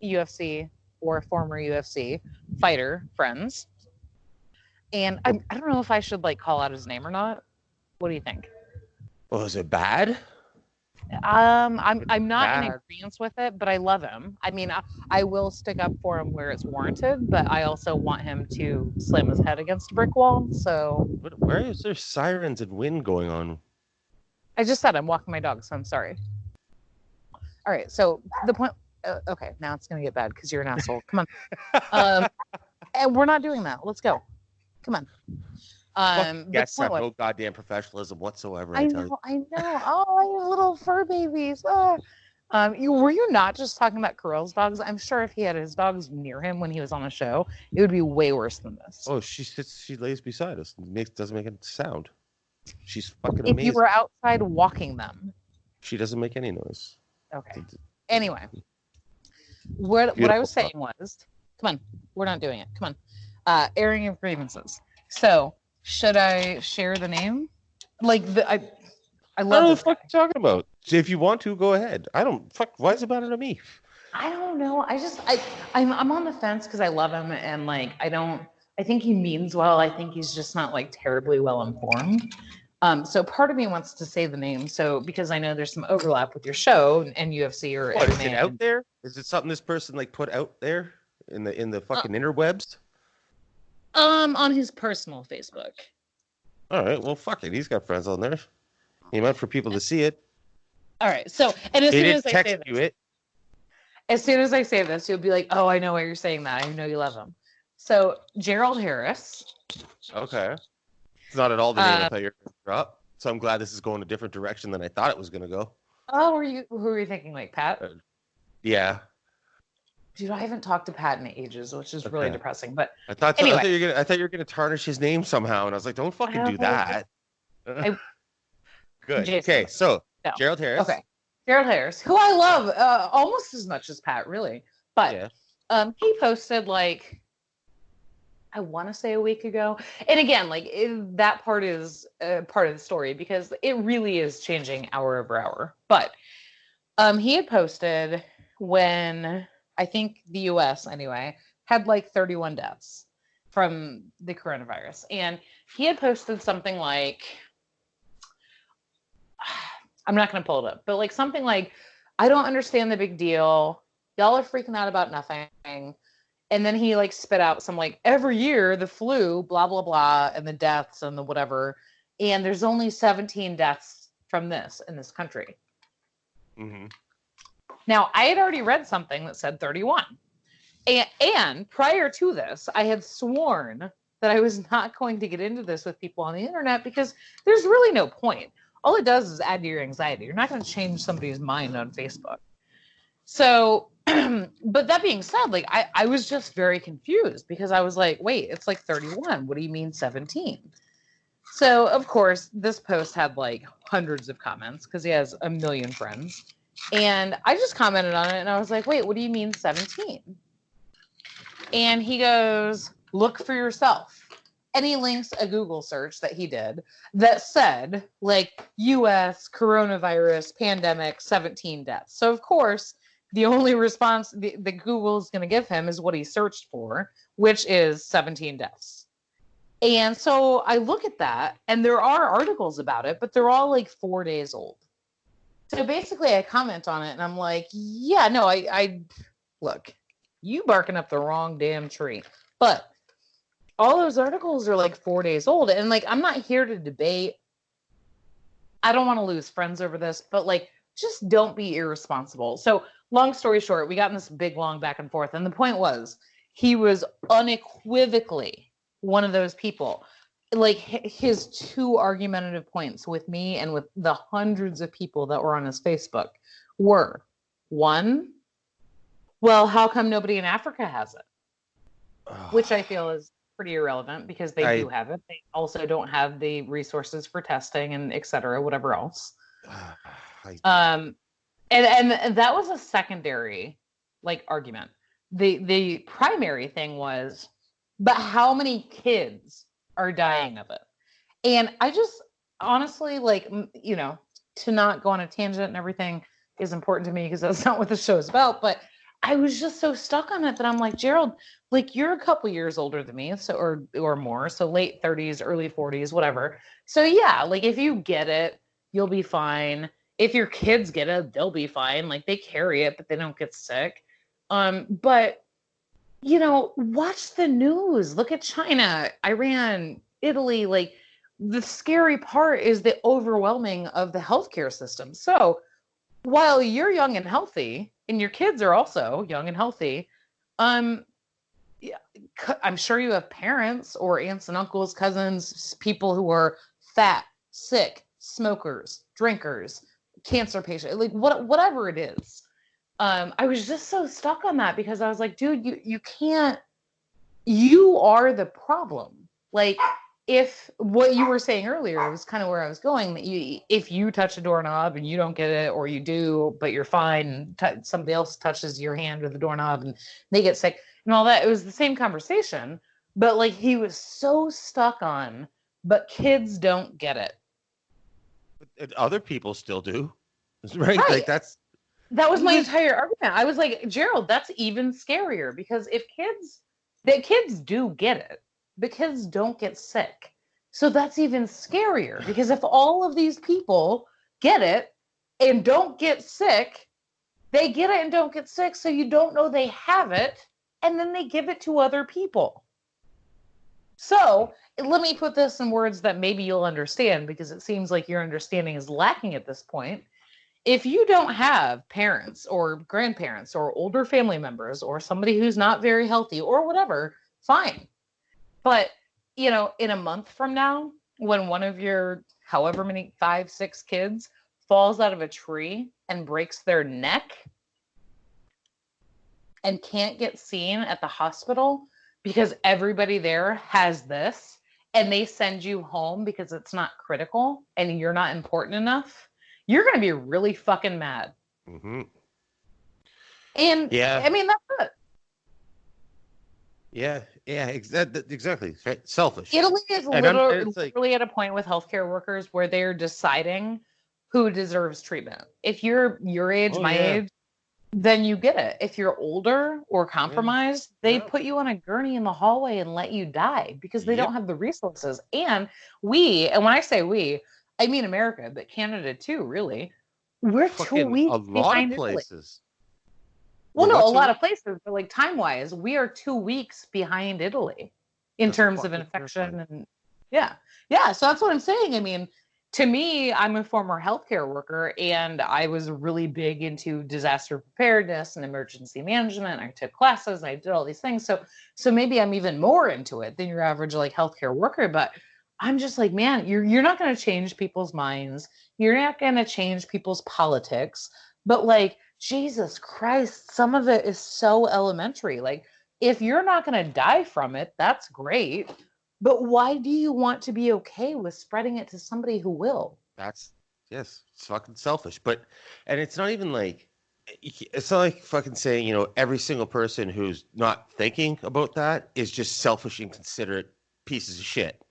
UFC or former UFC fighter friends. And I don't know if I should like call out his name or not. What do you think? Well, is it bad? I'm not in agreement with it, but I love him. I mean, I will stick up for him where it's warranted, but I also want him to slam his head against a brick wall. So where is there sirens and wind going on? I just said I'm walking my dog, so I'm sorry. All right, so the point. Okay, now it's gonna get bad because you're an asshole. Come on. And we're not doing that. Let's go. Come on. Yes, have no goddamn professionalism whatsoever. I know. Oh, I have little fur babies. Oh. Were you not just talking about Carell's dogs? I'm sure if he had his dogs near him when he was on a show, it would be way worse than this. Oh, she lays beside us. Doesn't make any sound. She's fucking amazing. If you were outside walking them. She doesn't make any noise. Okay. Anyway, what I was saying was, come on, we're not doing it. Come on. Airing of grievances. So, should I share the name? Like, I love I don't know what the fuck you're talking about. If you want to, go ahead. I don't, why is it about it to me? I don't know. I'm on the fence because I love him, and like, I think he means well. I think he's just not like terribly well informed. So part of me wants to say the name. So because I know there's some overlap with your show and UFC or what, is it out there? Is it something this person like put out there in the fucking interwebs? On his personal Facebook. All right. Well, fuck it. He's got friends on there. He meant for people to see it. All right. So, and as soon as I say this, as soon as I say this, you'll be like, "Oh, I know why you're saying that. I know you love him." So, Gerald Harris. Okay. It's not at all the name I thought you were going to drop. So I'm glad this is going a different direction than I thought it was going to go. Oh, who were you thinking? Like Pat? Yeah. Dude, I haven't talked to Pat in ages, which is really depressing. But I thought you were gonna tarnish his name somehow, and I was like, don't fucking do that. Good. Jason. Okay, so Gerald Harris. Okay, Gerald Harris, who I love almost as much as Pat, really. But he posted like, I want to say a week ago, and again, like that part is part of the story because it really is changing hour over hour. But he had posted when I think the U.S. anyway had like 31 deaths from the coronavirus. And he had posted something like, I'm not going to pull it up, but like something like, I don't understand the big deal. Y'all are freaking out about nothing. And then he like spit out some like, every year the flu, blah, blah, blah, and the deaths and the whatever. And there's only 17 deaths from this in this country. Mm-hmm. Now, I had already read something that said 31. And prior to this, I had sworn that I was not going to get into this with people on the internet because there's really no point. All it does is add to your anxiety. You're not going to change somebody's mind on Facebook. So, but that being said, like I was just very confused because I was like, wait, it's like 31. What do you mean 17? So, of course, this post had like hundreds of comments because he has a million friends. And I just commented on it and I was like, wait, what do you mean 17? And he goes, look for yourself. And he links a Google search that he did that said, like, U.S. coronavirus pandemic, 17 deaths. So, of course, the only response that Google's going to give him is what he searched for, which is 17 deaths. And so I look at that, and there are articles about it, but they're all like 4 days old. So basically, I comment on it, and I'm like, yeah, no, I look, you barking up the wrong damn tree. But all those articles are like 4 days old. And like, I'm not here to debate. I don't want to lose friends over this, but like, just don't be irresponsible. So long story short, we got in this big, long back and forth. And the point was, he was unequivocally one of those people. Like his two argumentative points with me and with the hundreds of people that were on his Facebook were, one, well, how come nobody in Africa has it? Which I feel is pretty irrelevant because they do have it. They also don't have the resources for testing and et cetera, whatever else. And that was a secondary like argument. The primary thing was, but how many kids are dying of it? And I just honestly, like, you know, to not go on a tangent and everything is important to me because that's not what the show is about. But I was just so stuck on it that I'm like, Gerald, like, you're a couple years older than me, so or more, so late 30s, early 40s, whatever. So yeah, like if you get it, you'll be fine. If your kids get it, they'll be fine. Like they carry it, but they don't get sick. But you know, watch the news. Look at China, Iran, Italy. Like the scary part is the overwhelming of the healthcare system. So while you're young and healthy, and your kids are also young and healthy, I'm sure you have parents or aunts and uncles, cousins, people who are fat, sick, smokers, drinkers, cancer patients, like whatever it is. I was just so stuck on that because I was like, dude, you can't, you are the problem. Like if what you were saying earlier was kind of where I was going, that if you touch a doorknob and you don't get it, or you do, but you're fine, and somebody else touches your hand with the doorknob and they get sick and all that, it was the same conversation, but like he was so stuck on, but kids don't get it. But other people still do, right? Like that was my entire argument. I was like, Gerald, that's even scarier because if kids do get it, the kids don't get sick. So that's even scarier because if all of these people get it and don't get sick, they get it and don't get sick. So you don't know they have it. And then they give it to other people. So let me put this in words that maybe you'll understand because it seems like your understanding is lacking at this point. If you don't have parents or grandparents or older family members or somebody who's not very healthy or whatever, fine. But, you know, in a month from now, when one of your however many 5, 6 kids falls out of a tree and breaks their neck and can't get seen at the hospital because everybody there has this and they send you home because it's not critical and you're not important enough, you're going to be really fucking mad. Mm-hmm. And yeah, I mean, that's it. Yeah, exactly. Selfish. Italy is literally at a point with healthcare workers where they're deciding who deserves treatment. If you're your age, age, then you get it. If you're older or compromised, they put you on a gurney in the hallway and let you die because they don't have the resources. And when I say we, I mean America, but Canada too, really. We're 2 weeks a lot behind of places. Well, no, a lot of places, but like time-wise, we are 2 weeks behind Italy in terms of infection. And yeah. So that's what I'm saying. I mean, to me, I'm a former healthcare worker, and I was really big into disaster preparedness and emergency management. I took classes, I did all these things. So maybe I'm even more into it than your average like healthcare worker. But I'm just like, man, you're not going to change people's minds. You're not going to change people's politics. But like, Jesus Christ, some of it is so elementary. Like, if you're not going to die from it, that's great. But why do you want to be okay with spreading it to somebody who will? It's fucking selfish. And it's not even like, it's not like fucking saying, every single person who's not thinking about that is just selfish, inconsiderate pieces of shit.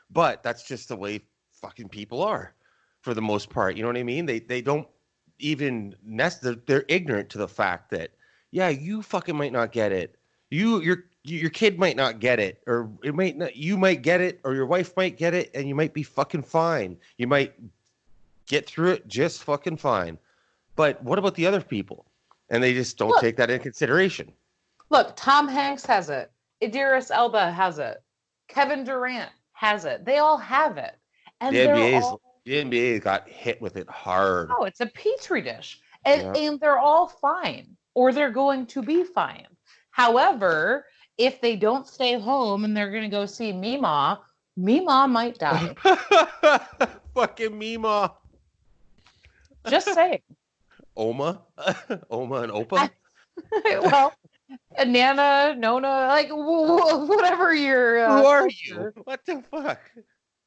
But that's just the way fucking people are for the most part. You know what I mean? They don't even they're ignorant to the fact that, you fucking might not get it. Your kid might not get it, or it might not. You might get it, or your wife might get it, and you might be fucking fine. You might get through it just fucking fine. But what about the other people? And they just don't take that into consideration. Look, Tom Hanks has it. Idris Elba has it. Kevin Durant has it. They all have it. And the NBA got hit with it hard. Oh, it's a petri dish. And they're all fine, or they're going to be fine. However, if they don't stay home and they're going to go see Mima might die. Fucking Mima. Just saying. Oma and Opa? Well, Nana, Nona, like whatever you're. Who are you? What the fuck?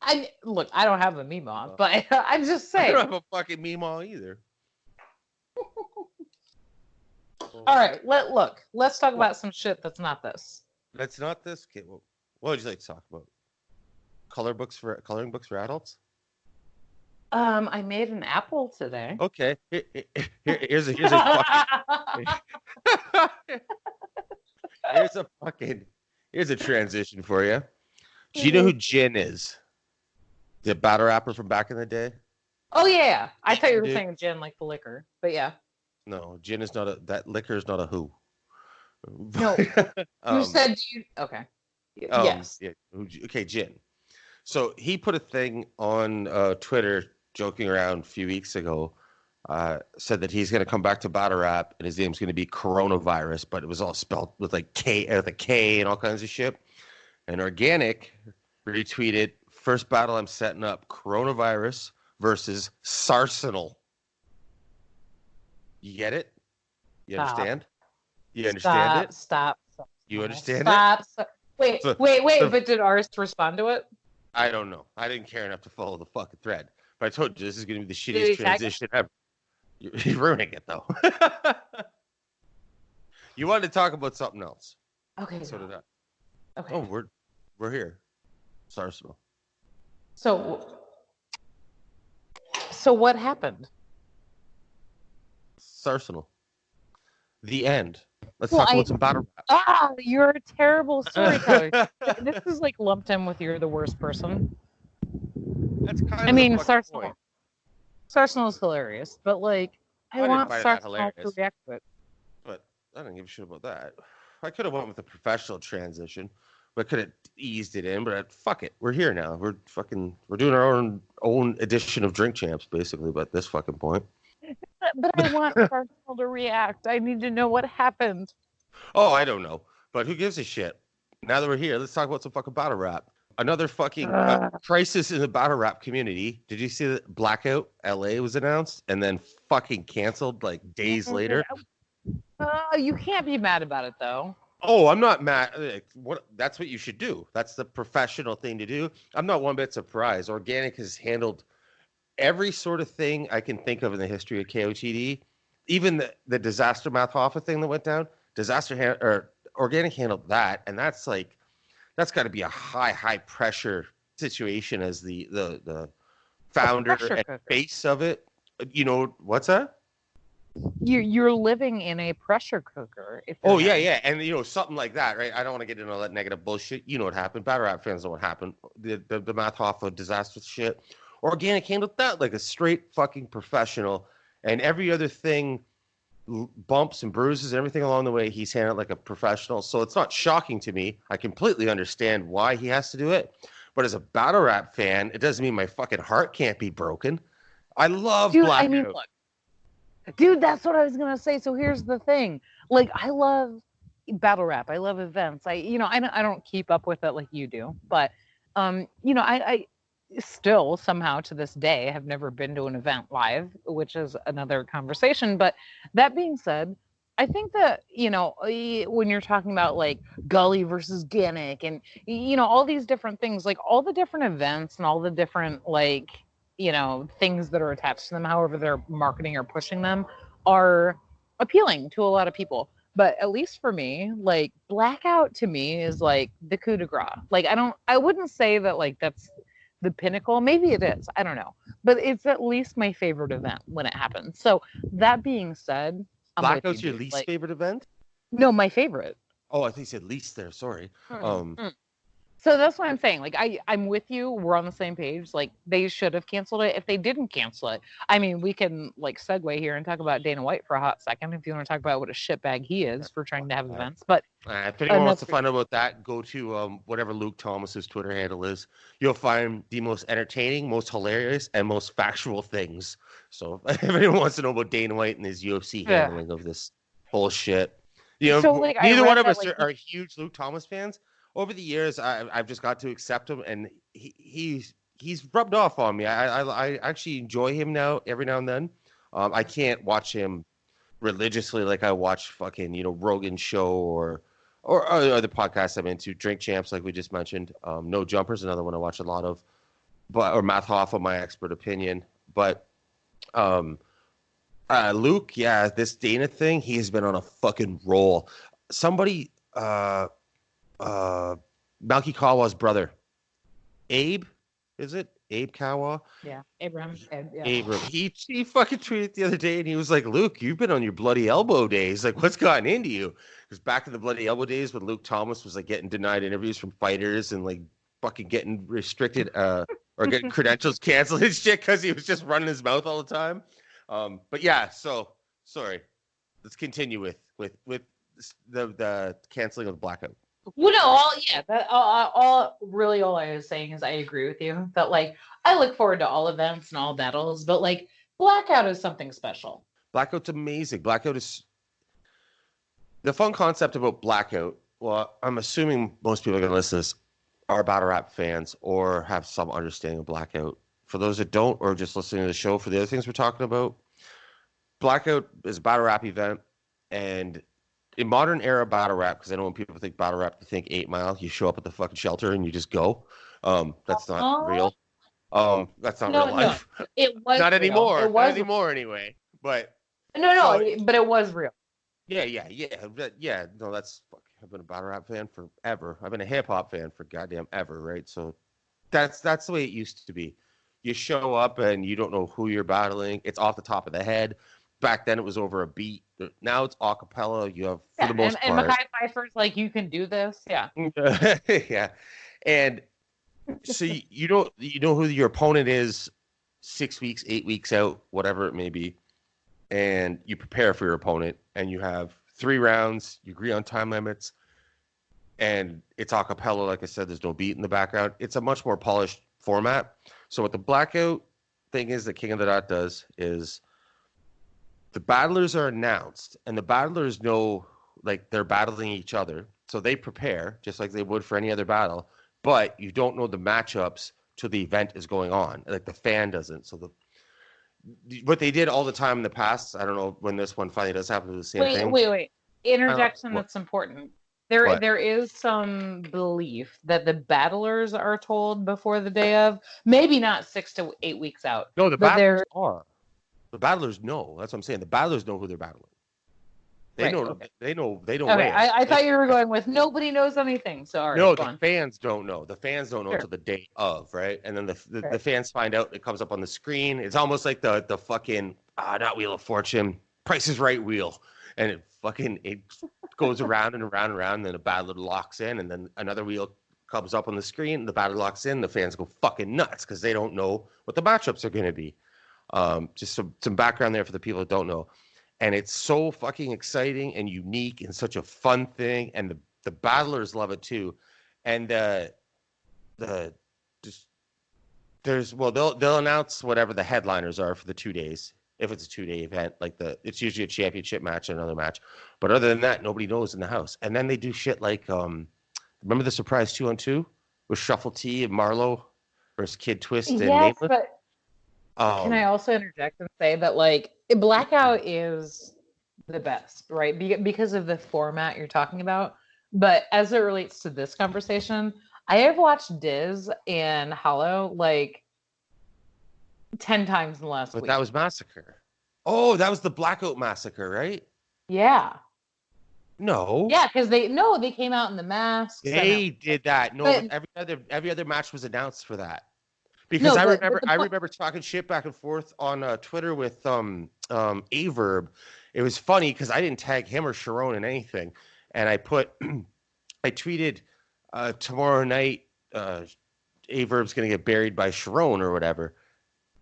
I don't have a Mima, but I'm just saying. I don't have a fucking Mima either. All right, let's talk about some shit that's not this. That's not this? Okay, well, what would you like to talk about? Coloring books for adults? I made an apple today. Okay. Here's a transition for you. Do you know who Jin is? The battle rapper from back in the day? Oh yeah. I thought you were saying gin like the liquor, but yeah. No, gin is not that liquor is not a who. No. You said okay. Yes. Yeah. Okay, Jin. So he put a thing on Twitter joking around a few weeks ago, said that he's going to come back to battle rap and his name's going to be Coronavirus, but it was all spelled with like with a K and all kinds of shit. And Organic retweeted, first battle I'm setting up, Coronavirus versus Sarsenal. You get it? You understand? You understand it? Stop. You understand it? Stop. Wait, but did ours respond to it? I don't know. I didn't care enough to follow the fucking thread. But I told you this is going to be the shittiest transition ever. You're ruining it, though. You wanted to talk about something else. Okay. So did I. Okay. Oh, we're here. Sarsenal. So what happened? Sarsenal. The end. Let's talk about some battle rap. You're a terrible storyteller. This is like lumped in with you're the worst person. That's kind of Sarsenal is hilarious, but like I want Sarsenal to react to it. But I don't give a shit about that. I could have went with a professional transition, but could have eased it in. But fuck it, we're here now. We're doing our own edition of Drink Champs, basically. But at this fucking point. But I want Sarsenal to react. I need to know what happened. Oh, I don't know. But who gives a shit? Now that we're here, let's talk about some fucking battle rap. Another fucking crisis in the battle rap community. Did you see that Blackout LA was announced and then fucking canceled like days later? You can't be mad about it though. Oh, I'm not mad. That's what you should do. That's the professional thing to do. I'm not one bit surprised. Organic has handled every sort of thing I can think of in the history of KOTD. Even the Disaster Math Hoffa thing that went down, Organic handled that, and that's got to be a high pressure situation as the founder and face of it. You know what's that? you're living in a pressure cooker. Oh yeah, and something like that, right? I don't want to get into all that negative bullshit. You know what happened? Battle rap fans know what happened. The Math Hoffa disaster shit. Organic handled that like a straight fucking professional, and every other thing, bumps and bruises and everything along the way, he's handled like a professional. So it's not shocking to me. I completely understand why he has to do it. But as a battle rap fan, it doesn't mean my fucking heart can't be broken. I love Blackout. I mean, look, dude, that's what I was gonna say. So here's the thing: like, I love battle rap. I love events. I don't keep up with it like you do, but I still somehow to this day have never been to an event live, which is another conversation. But that being said, I think that, when you're talking about like Gully versus Gannick and, all these different things, like all the different events and all the different like, things that are attached to them, however they're marketing or pushing them, are appealing to a lot of people. But at least for me, like Blackout to me is like the coup de grace. Like I wouldn't say that like that's the pinnacle. Maybe it is. I don't know. But it's at least my favorite event when it happens. So that being said, Blackout's your least favorite event? No, my favorite. Oh, I think you said least there. Sorry. So that's what I'm saying. Like, I'm with you. We're on the same page. Like, they should have canceled it. If they didn't cancel it, I mean, we can like segue here and talk about Dana White for a hot second if you want to talk about what a shitbag he is for trying to have events. But if anyone wants to find out about that, go to whatever Luke Thomas's Twitter handle is. You'll find the most entertaining, most hilarious, and most factual things. So if anyone wants to know about Dana White and his UFC handling of this bullshit, so, like, neither one of us are huge Luke Thomas fans. Over the years, I've just got to accept him, and he's rubbed off on me. I actually enjoy him now, every now and then. I can't watch him religiously like I watch fucking Rogan's show or other podcasts I'm into. Drink Champs, like we just mentioned. No Jumpers, another one I watch a lot of, or Math Hoffa, my expert opinion. But Luke, yeah, this Dana thing, he has been on a fucking roll. Somebody. Malky Kawa's brother, Abe, is it Abe Kawa? Yeah, Abram. Yeah. Abram. He fucking tweeted the other day, and he was like, "Luke, you've been on your bloody elbow days. Like, what's gotten into you?" Because back in the bloody elbow days, when Luke Thomas was like getting denied interviews from fighters and like fucking getting restricted or getting credentials canceled and shit because he was just running his mouth all the time. But yeah, so sorry. Let's continue with the canceling of the Blackout. Well, no, all I was saying is I agree with you that like I look forward to all events and all battles, but like Blackout is something special. Blackout's amazing. Blackout is the fun concept about Blackout. Well, I'm assuming most people are going to listen to this are battle rap fans or have some understanding of Blackout. For those that don't, or just listening to the show for the other things we're talking about, Blackout is a battle rap event, and in modern era battle rap, because I know when people think battle rap, they think 8 Mile. You show up at the fucking shelter and you just go. That's not real. That's not real life. No. It was not real. anymore. It was not anymore anyway. But but it was real. Yeah. No, that's I've been a battle rap fan forever. I've been a hip hop fan for goddamn ever, right? So that's the way it used to be. You show up and you don't know who you're battling. It's off the top of the head. Back then it was over a beat. Now it's a cappella. You have for the most part. And Mackay Pfeiffer's like, you can do this. Yeah. Yeah. And so you know who your opponent is 6 weeks, 8 weeks out, whatever it may be. And you prepare for your opponent and you have 3 rounds, you agree on time limits, and it's a cappella, like I said, there's no beat in the background. It's a much more polished format. So what the Blackout thing is, the King of the Dot does is the battlers are announced, and the battlers know, like, they're battling each other. So they prepare, just like they would for any other battle, but you don't know the matchups till the event is going on. Like, the fan doesn't. So what they did all the time in the past, I don't know when this one finally does happen, to the same thing. Wait. Interjection that's important. There is some belief that the battlers are told before the day of, maybe not 6 to 8 weeks out. No, the battlers are. The battlers know. That's what I'm saying. The battlers know who they're battling. They know. Okay. They know. They don't. Okay, I thought you were going with nobody knows anything. So right, no, the fans don't know. The fans don't know until the day of, right? And then the fans find out. It comes up on the screen. It's almost like the fucking not Wheel of Fortune. Price is Right wheel, and it goes around and around and around, and then a battler locks in, and then another wheel comes up on the screen, the battler locks in, the fans go fucking nuts because they don't know what the matchups are going to be. Just some background there for the people that don't know. And it's so fucking exciting and unique and such a fun thing, and the battlers love it too. And they'll announce whatever the headliners are for the 2 days. If it's a 2-day event, it's usually a championship match and another match. But other than that, nobody knows in the house. And then they do shit like, remember the surprise 2-on-2 with Shuffle T and Marlowe versus Kid Twist and Nameless? But can I also interject and say that Blackout is the best, right? Because of the format you're talking about. But as it relates to this conversation, I have watched Diz and Hollow 10 times in the last week. That was Massacre. Oh, that was the Blackout Massacre, right? Yeah. No. Yeah, because they came out in the masks. They did that. No, but every other match was announced for that. Because I remember talking shit back and forth on Twitter with Averb. It was funny because I didn't tag him or Charron in anything, and I tweeted tomorrow night Averb's gonna get buried by Charron or whatever.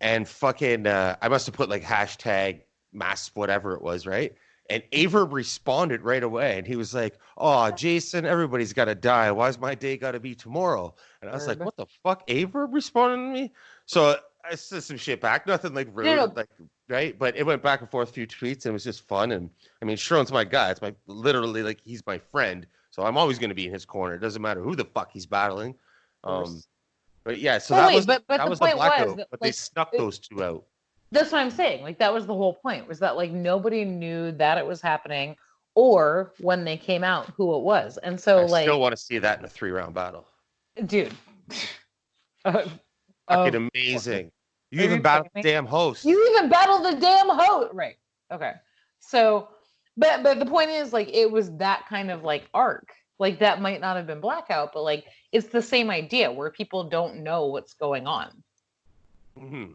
And fucking, I must have put hashtag mass whatever it was, right? And Averb responded right away, and he was like, "Oh, Jason, everybody's got to die. Why's my day got to be tomorrow?" And I was like, "What the fuck?" Averb responded to me, so I said some shit back, nothing rude, right? But it went back and forth a few tweets, and it was just fun. And I mean, Sharon's my guy. It's literally he's my friend, so I'm always going to be in his corner. It doesn't matter who the fuck he's battling. But yeah, so that was the Blackout, but they snuck those two out. That's what I'm saying. That was the whole point, was that nobody knew that it was happening or when they came out who it was. And so I still want to see that in a 3-round battle. Dude. Fucking amazing. You even battled the damn host. You even battled the damn host. Right. Okay. So, but the point is it was that kind of arc. That might not have been Blackout, but it's the same idea where people don't know what's going on. Mm-hmm.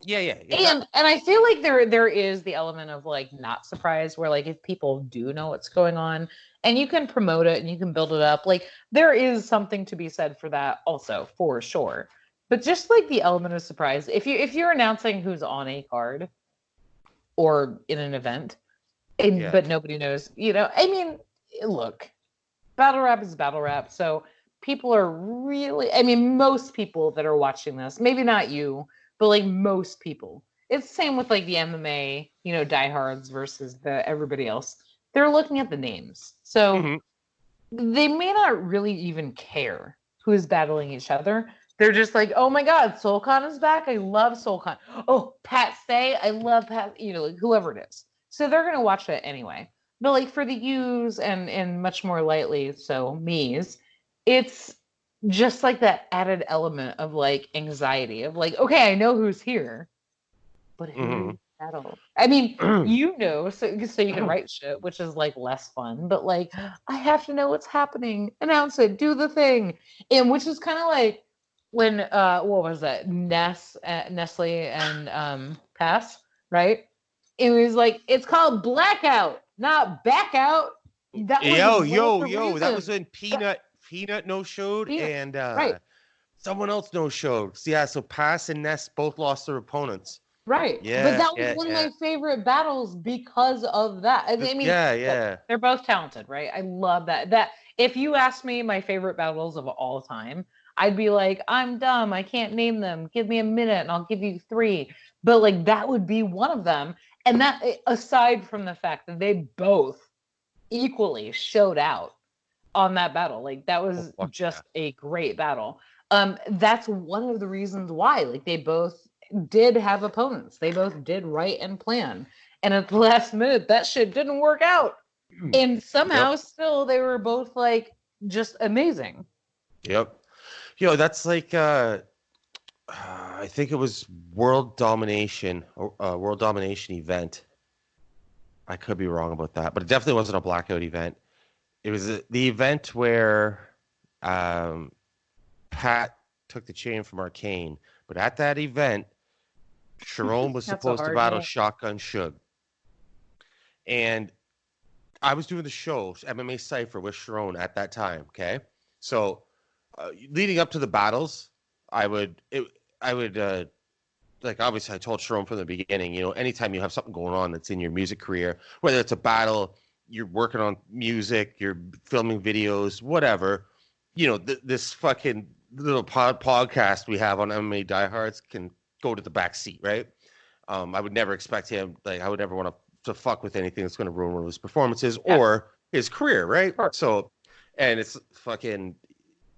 Yeah. And I feel there is the element of not surprised, where if people do know what's going on and you can promote it and you can build it up, there is something to be said for that also, for sure. But just the element of surprise, if you're announcing who's on a card or in an event, but nobody knows, I mean, look. Battle rap is battle rap. So people are really, most people that are watching this, maybe not you, but most people, it's the same with the MMA, DieHards versus everybody else. They're looking at the names. So they may not really even care who is battling each other. They're just oh my God, Soulcon is back. I love Soulcon. Oh, Pat Stay. I love Pat, whoever it is. So they're going to watch it anyway. But for the U's and much more lightly, so me's, it's just that added element of anxiety of okay, I know who's here, but who's battle? I mean, so you can write shit, which is less fun, but I have to know what's happening, announce it, do the thing, and which is kind of when what was that, Nestle and Pass, right? It was it's called Blackout, not Back Out. That was that was when Peanut no-showed and someone else no-showed. Yeah, so Pass and Ness both lost their opponents. Right. Yeah. But that was one of my favorite battles because of that. I mean, they're both talented, right? I love that. That if you ask me my favorite battles of all time, I'd be I'm dumb. I can't name them. Give me a minute and I'll give you 3. But that would be one of them. And that, aside from the fact that they both equally showed out on that battle, that was just a great battle. That's one of the reasons why, they both did have opponents. They both did write and plan. And at the last minute, that shit didn't work out. And somehow still they were both just amazing. Yep. That's I think it was World Domination event. I could be wrong about that, but it definitely wasn't a Blackout event. It was the event where Pat took the chain from Arcane. But at that event, Charron was supposed to battle Shotgun Suge. And I was doing the show, MMA Cypher with Charron at that time. Okay. So leading up to the battles, I would like, obviously I told Charron from the beginning, you know, anytime you have something going on that's in your music career, whether it's a battle, you're working on music, you're filming videos, whatever, you know, this fucking little podcast we have on MMA DieHards can go to the back seat, right? I would never expect him, like, I would never want to fuck with anything that's going to ruin one of his performances or his career, right? Sure. So, and it's fucking,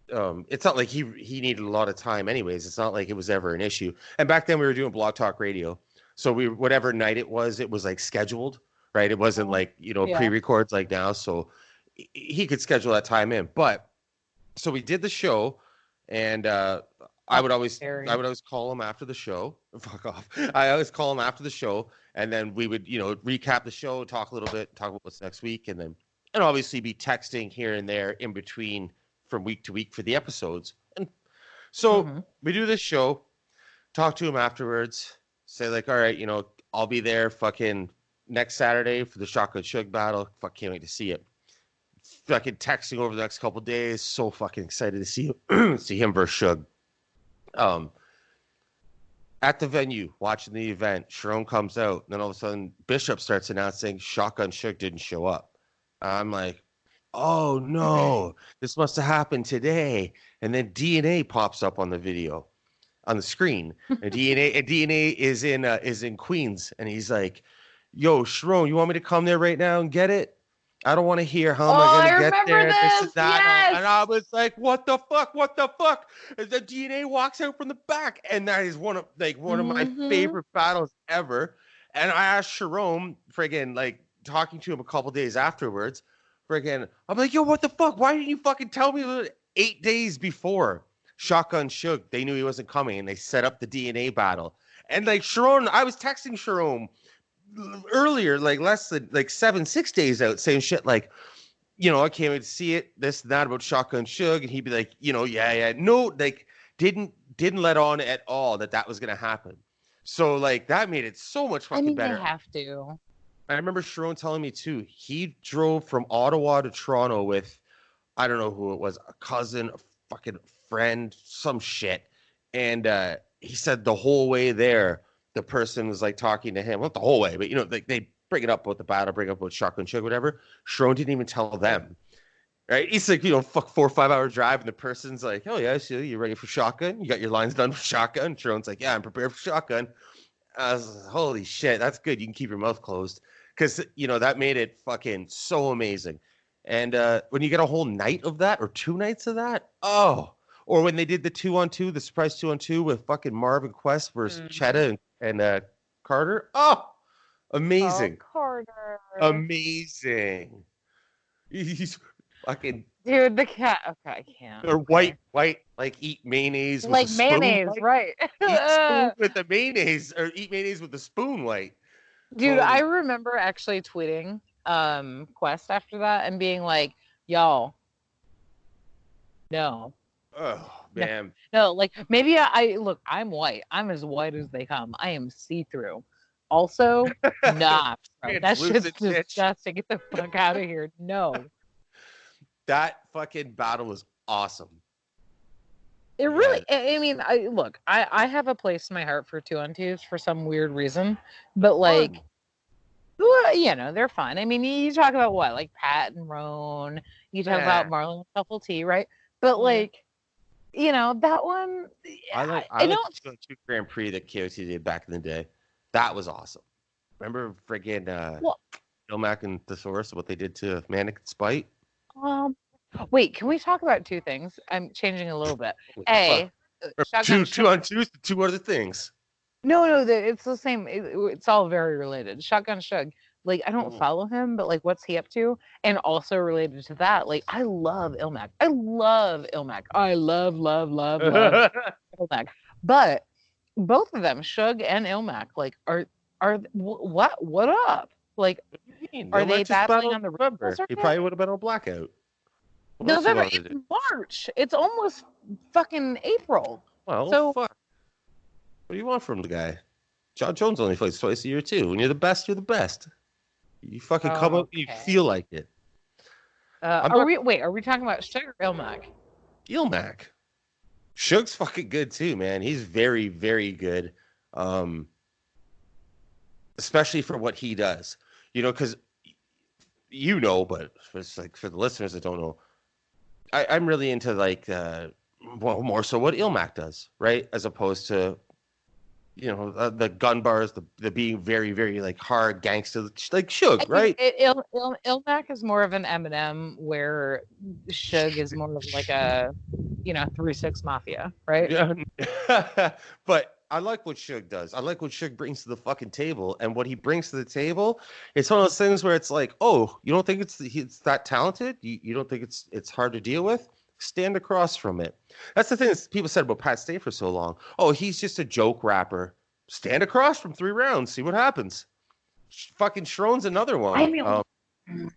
it's not like he needed a lot of time anyways. It's not like it was ever an issue. And back then we were doing Blog Talk Radio. So whatever night it was like scheduled, right? It wasn't like, you know, pre-records like now. So he could schedule that time in. But so we did the show, and I would always call him after the show. Fuck off. I always call him after the show, and then we would, you know, recap the show, talk a little bit, talk about what's next week, and obviously be texting here and there in between from week to week for the episodes. And so we do this show, talk to him afterwards, say like, all right, you know, I'll be there fucking next Saturday for the Shotgun Shug battle. Fuck, can't wait to see it. Fucking texting over the next couple of days. So fucking excited to see him, see him versus Shug. At the venue, watching the event, Charron comes out, and then all of a sudden Bishop starts announcing Shotgun Shug didn't show up. I'm like, oh no, this must have happened today. And then DNA pops up on the video, on the screen. And DNA is in Queens, and he's like, yo, Charron, you want me to come there right now and get it? I don't want to hear how am I going to get there. This and that. Yes. And I was like, what the fuck? What the fuck? And the DNA walks out from the back. And that is one of my favorite battles ever. And I asked Charron, friggin', like, talking to him a couple days afterwards, friggin', I'm like, yo, what the fuck? Why didn't you fucking tell me 8 days before Shotgun Shug? They knew he wasn't coming, and they set up the DNA battle. And like Charron, I was texting Charron earlier, like less than like 6 days out, saying shit like, you know, I can't wait to see it, this and that about Shotgun Shug, and he'd be like, you know, no, like didn't let on at all that was gonna happen. So like that made it so much fucking better. They have to. I remember Charron telling me too, he drove from Ottawa to Toronto with, I don't know who it was, a cousin, a fucking friend, some shit, and he said the whole way there, the person was like talking to him, not the whole way, but you know, they bring it up about the battle, bring up about Shotgun Shug, whatever. Charron didn't even tell them, right? He's like, you know, 4 or 5 hour drive, and the person's like, oh yeah, I see you ready for Shotgun? You got your lines done for Shotgun? Charron's like, yeah, I'm prepared for Shotgun. I was like, holy shit, that's good. You can keep your mouth closed, because you know that made it fucking so amazing. And when you get a whole night of that, or 2 nights of that, oh. Or when they did the 2-on-2, the surprise 2-on-2 with fucking Marvin Quest versus Cheddar and Carter. Oh, amazing. Oh, Carter. Amazing. He's fucking... Dude, the cat... Okay, I can't. Or white, like eat mayonnaise with like a spoon. Mayonnaise, right. Eat spoon with the mayonnaise, or eat mayonnaise with the spoon white. Dude, I remember actually tweeting Quest after that and being like, y'all, no. Oh man. No, like maybe I look, I'm white. I'm as white as they come. I am see-through. Also, nah, bro. That shit's disgusting. Get the fuck out of here. No. That fucking battle was awesome. It really, I mean, I have a place in my heart for 2-on-2s for some weird reason, but like, well, you know, they're fun. I mean, you talk about what, like Pat and Roan, you talk about Marlon and Shuffle T, right? But like, you know, that one, I don't the 2 Grand Prix that KOTD did back in the day. That was awesome. Remember friggin' Illmac and Thesaurus, what they did to Manic and Spite? Wait, can we talk about 2 things? I'm changing a little bit. 2-on-2s, 2 other things. No, it's the same. It's all very related. Shotgun Shug. Like, I don't follow him, but like, what's he up to? And also related to that, like, I love Illmac. I love Illmac. I love Illmac. But both of them, Shug and Illmac, like, are what up? Like, are they battling on the November? He probably would have been on Blackout. November. It's March. It's almost fucking April. Well, so fuck. What do you want from the guy? John Jones only fights twice a year too. When you're the best, you're the best. You fucking come up and you feel like it. Are we talking about Suge or Illmac? Illmac. Suge's fucking good too, man. He's very, very good. Especially for what he does. You know, because but it's like for the listeners that don't know, I'm really into like more so what Illmac does, right? As opposed to the gun bars, the being very, very like hard gangster, like Suge, right? Illmac is more of an Eminem, where Suge is more of like a 3-6 Mafia, right? Yeah. But I like what Suge does. I like what Suge brings to the fucking table, and what he brings to the table, it's one of those things where it's like, oh, you don't think it's that talented? You don't think it's hard to deal with? Stand across from it. That's the thing that people said about Pat Stay for so long. Oh, he's just a joke rapper. Stand across from 3 rounds, see what happens. Fucking Charron's another one. I mean,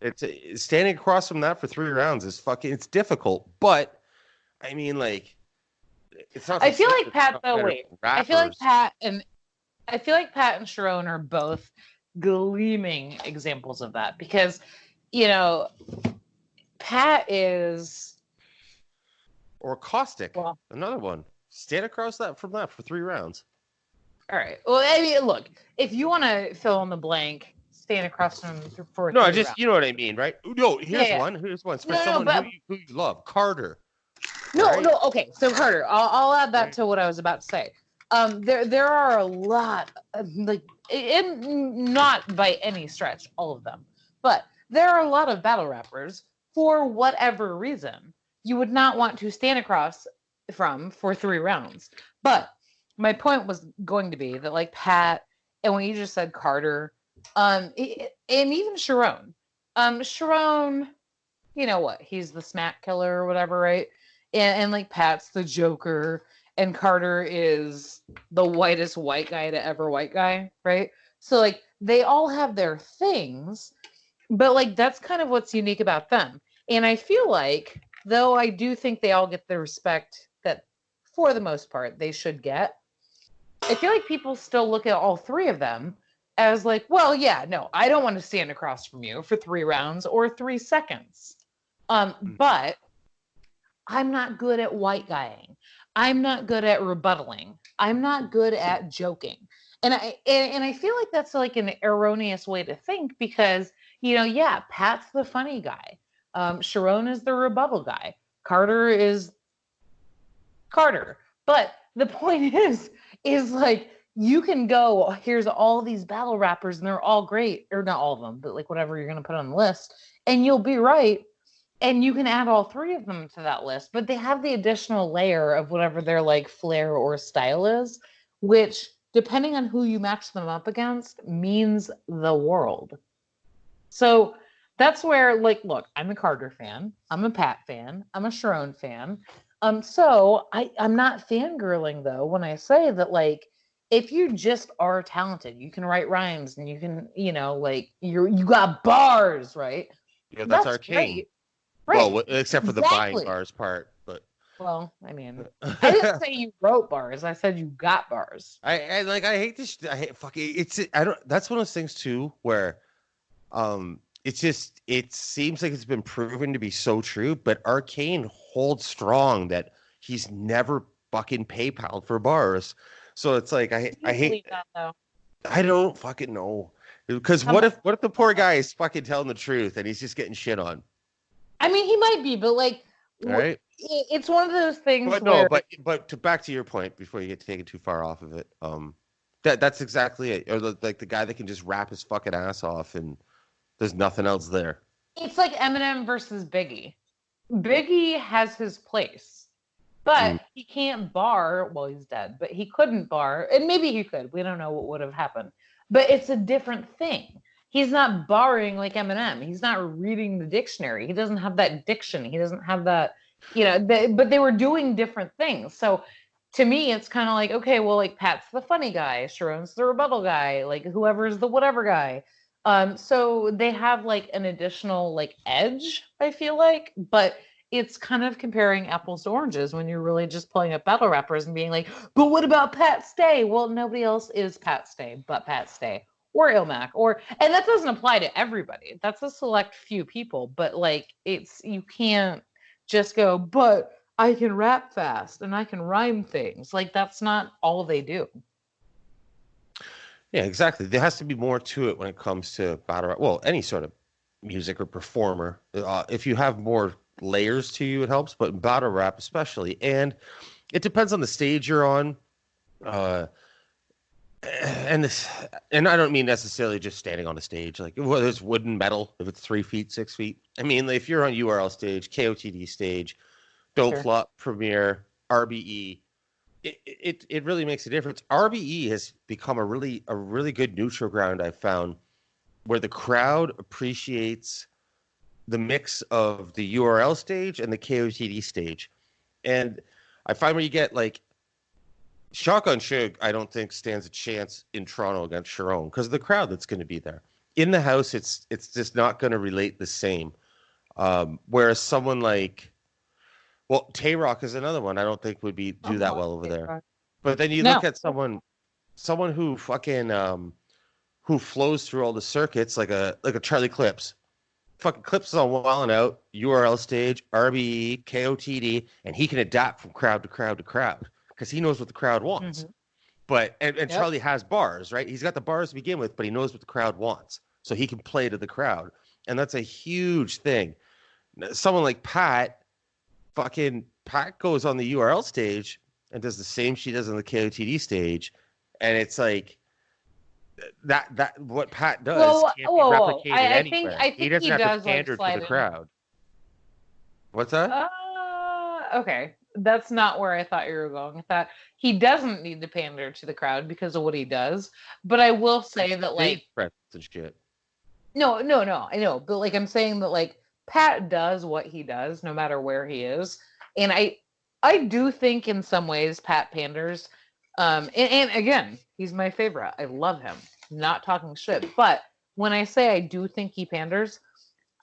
it's standing across from that for 3 rounds is it's difficult, but I mean, like, it's not. I feel like Pat and Charron are both gleaming examples of that, because Pat is. Or Caustic, another one. Stand across from that for 3 rounds. All right. Well, I mean, look, if you want to fill in the blank, stand across from for. No, rounds. You know what I mean, right? No, here's one. Here's one. For someone who you love, Carter. No, right? No. Okay, so Carter, I'll add that to what I was about to say. There are a lot, not by any stretch all of them, but there are a lot of battle rappers for whatever reason you would not want to stand across from for 3 rounds. But my point was going to be that, like, Pat, and when you just said Carter, and even Charron. Charron, you know what? He's the smack killer or whatever, right? And like Pat's the Joker, and Carter is the whitest white guy to ever white guy, right? So like they all have their things, but like that's kind of what's unique about them. And I feel like, though I do think they all get the respect that, for the most part, they should get, I feel like people still look at all 3 of them as like, well, yeah, no, I don't want to stand across from you for 3 rounds or 3 seconds. But I'm not good at white guying. I'm not good at rebuttaling. I'm not good at joking. And I feel like that's like an erroneous way to think, because, Pat's the funny guy. Charron is the rebuttal guy. Carter is Carter. But the point is like, you can go, here's all these battle rappers and they're all great, or not all of them, but like whatever you're going to put on the list, and you'll be right. And you can add all 3 of them to that list, but they have the additional layer of whatever their like flair or style is, which, depending on who you match them up against, means the world. So that's where, like, look, I'm a Carter fan. I'm a Pat fan. I'm a Charron fan. So I'm not fangirling, though, when I say that, like, if you just are talented, you can write rhymes and you can, you got bars, right? Yeah, that's arcane. Great. Right. Well, except for the buying bars part, but. Well, I mean, I didn't say you wrote bars. I said you got bars. I hate this. I hate fucking. That's one of those things too where, it seems like it's been proven to be so true, but Arcane holds strong that he's never fucking PayPal'd for bars. So it's like I hate that, though. I don't fucking know, because what if the poor guy is fucking telling the truth and he's just getting shit on? I mean, he might be, but like, right? It's one of those things. But no, but back to your point before you get taken too far off of it. That's exactly it. Or like the guy that can just rap his fucking ass off and there's nothing else there. It's like Eminem versus Biggie. Biggie has his place, but he can't bar. Well, he's dead, but he couldn't bar, and maybe he could. We don't know what would have happened, but it's a different thing. He's not barring like Eminem. He's not reading the dictionary. He doesn't have that diction. He doesn't have that, but they were doing different things. So to me, it's kind of like, okay, well, like Pat's the funny guy, Charron's the rebuttal guy, like whoever's the whatever guy. So they have like an additional like edge, I feel like, but it's kind of comparing apples to oranges when you're really just pulling up battle rappers and being like, but what about Pat Stay? Well, nobody else is Pat Stay but Pat Stay. or Illmac, and that doesn't apply to everybody. That's a select few people, but like you can't just go, but I can rap fast and I can rhyme things. Like that's not all they do. Yeah, exactly. There has to be more to it when it comes to battle rap. Well, any sort of music or performer. If you have more layers to you, it helps. But in battle rap, especially, and it depends on the stage you're on. And I don't mean necessarily just standing on a stage. Like whether it's wooden, metal, if it's 3 feet, 6 feet. I mean, if you're on URL stage, KOTD stage, Dope Flop, Premiere, RBE. It really makes a difference. RBE has become a really good neutral ground, I've found, where the crowd appreciates the mix of the URL stage and the KOTD stage. And I find when you get like Shotgun Suge, I don't think stands a chance in Toronto against Charron because of the crowd that's going to be there. In the house, it's just not going to relate the same. Whereas someone like, well, Tay-Rock is another one I don't think would do that well over there. But then you look at someone who fucking who flows through all the circuits like a Charlie Clips. Fucking Clips is on Wild 'N Out, URL stage, RBE, KOTD, and he can adapt from crowd to crowd to crowd because he knows what the crowd wants. But Charlie has bars, right? He's got the bars to begin with, but he knows what the crowd wants, so he can play to the crowd, and that's a huge thing. Someone like Pat goes on the URL stage and does the same she does on the KOTD stage, and it's like that what Pat does can't be replicated anywhere. I think he doesn't have to pander to the crowd. What's that? Okay. That's not where I thought you were going with that. He doesn't need to pander to the crowd because of what he does. But I will say that like shit. No, I know. But like I'm saying that like Pat does what he does no matter where he is. And I do think in some ways Pat panders. And again, he's my favorite. I love him. Not talking shit. But when I say I do think he panders,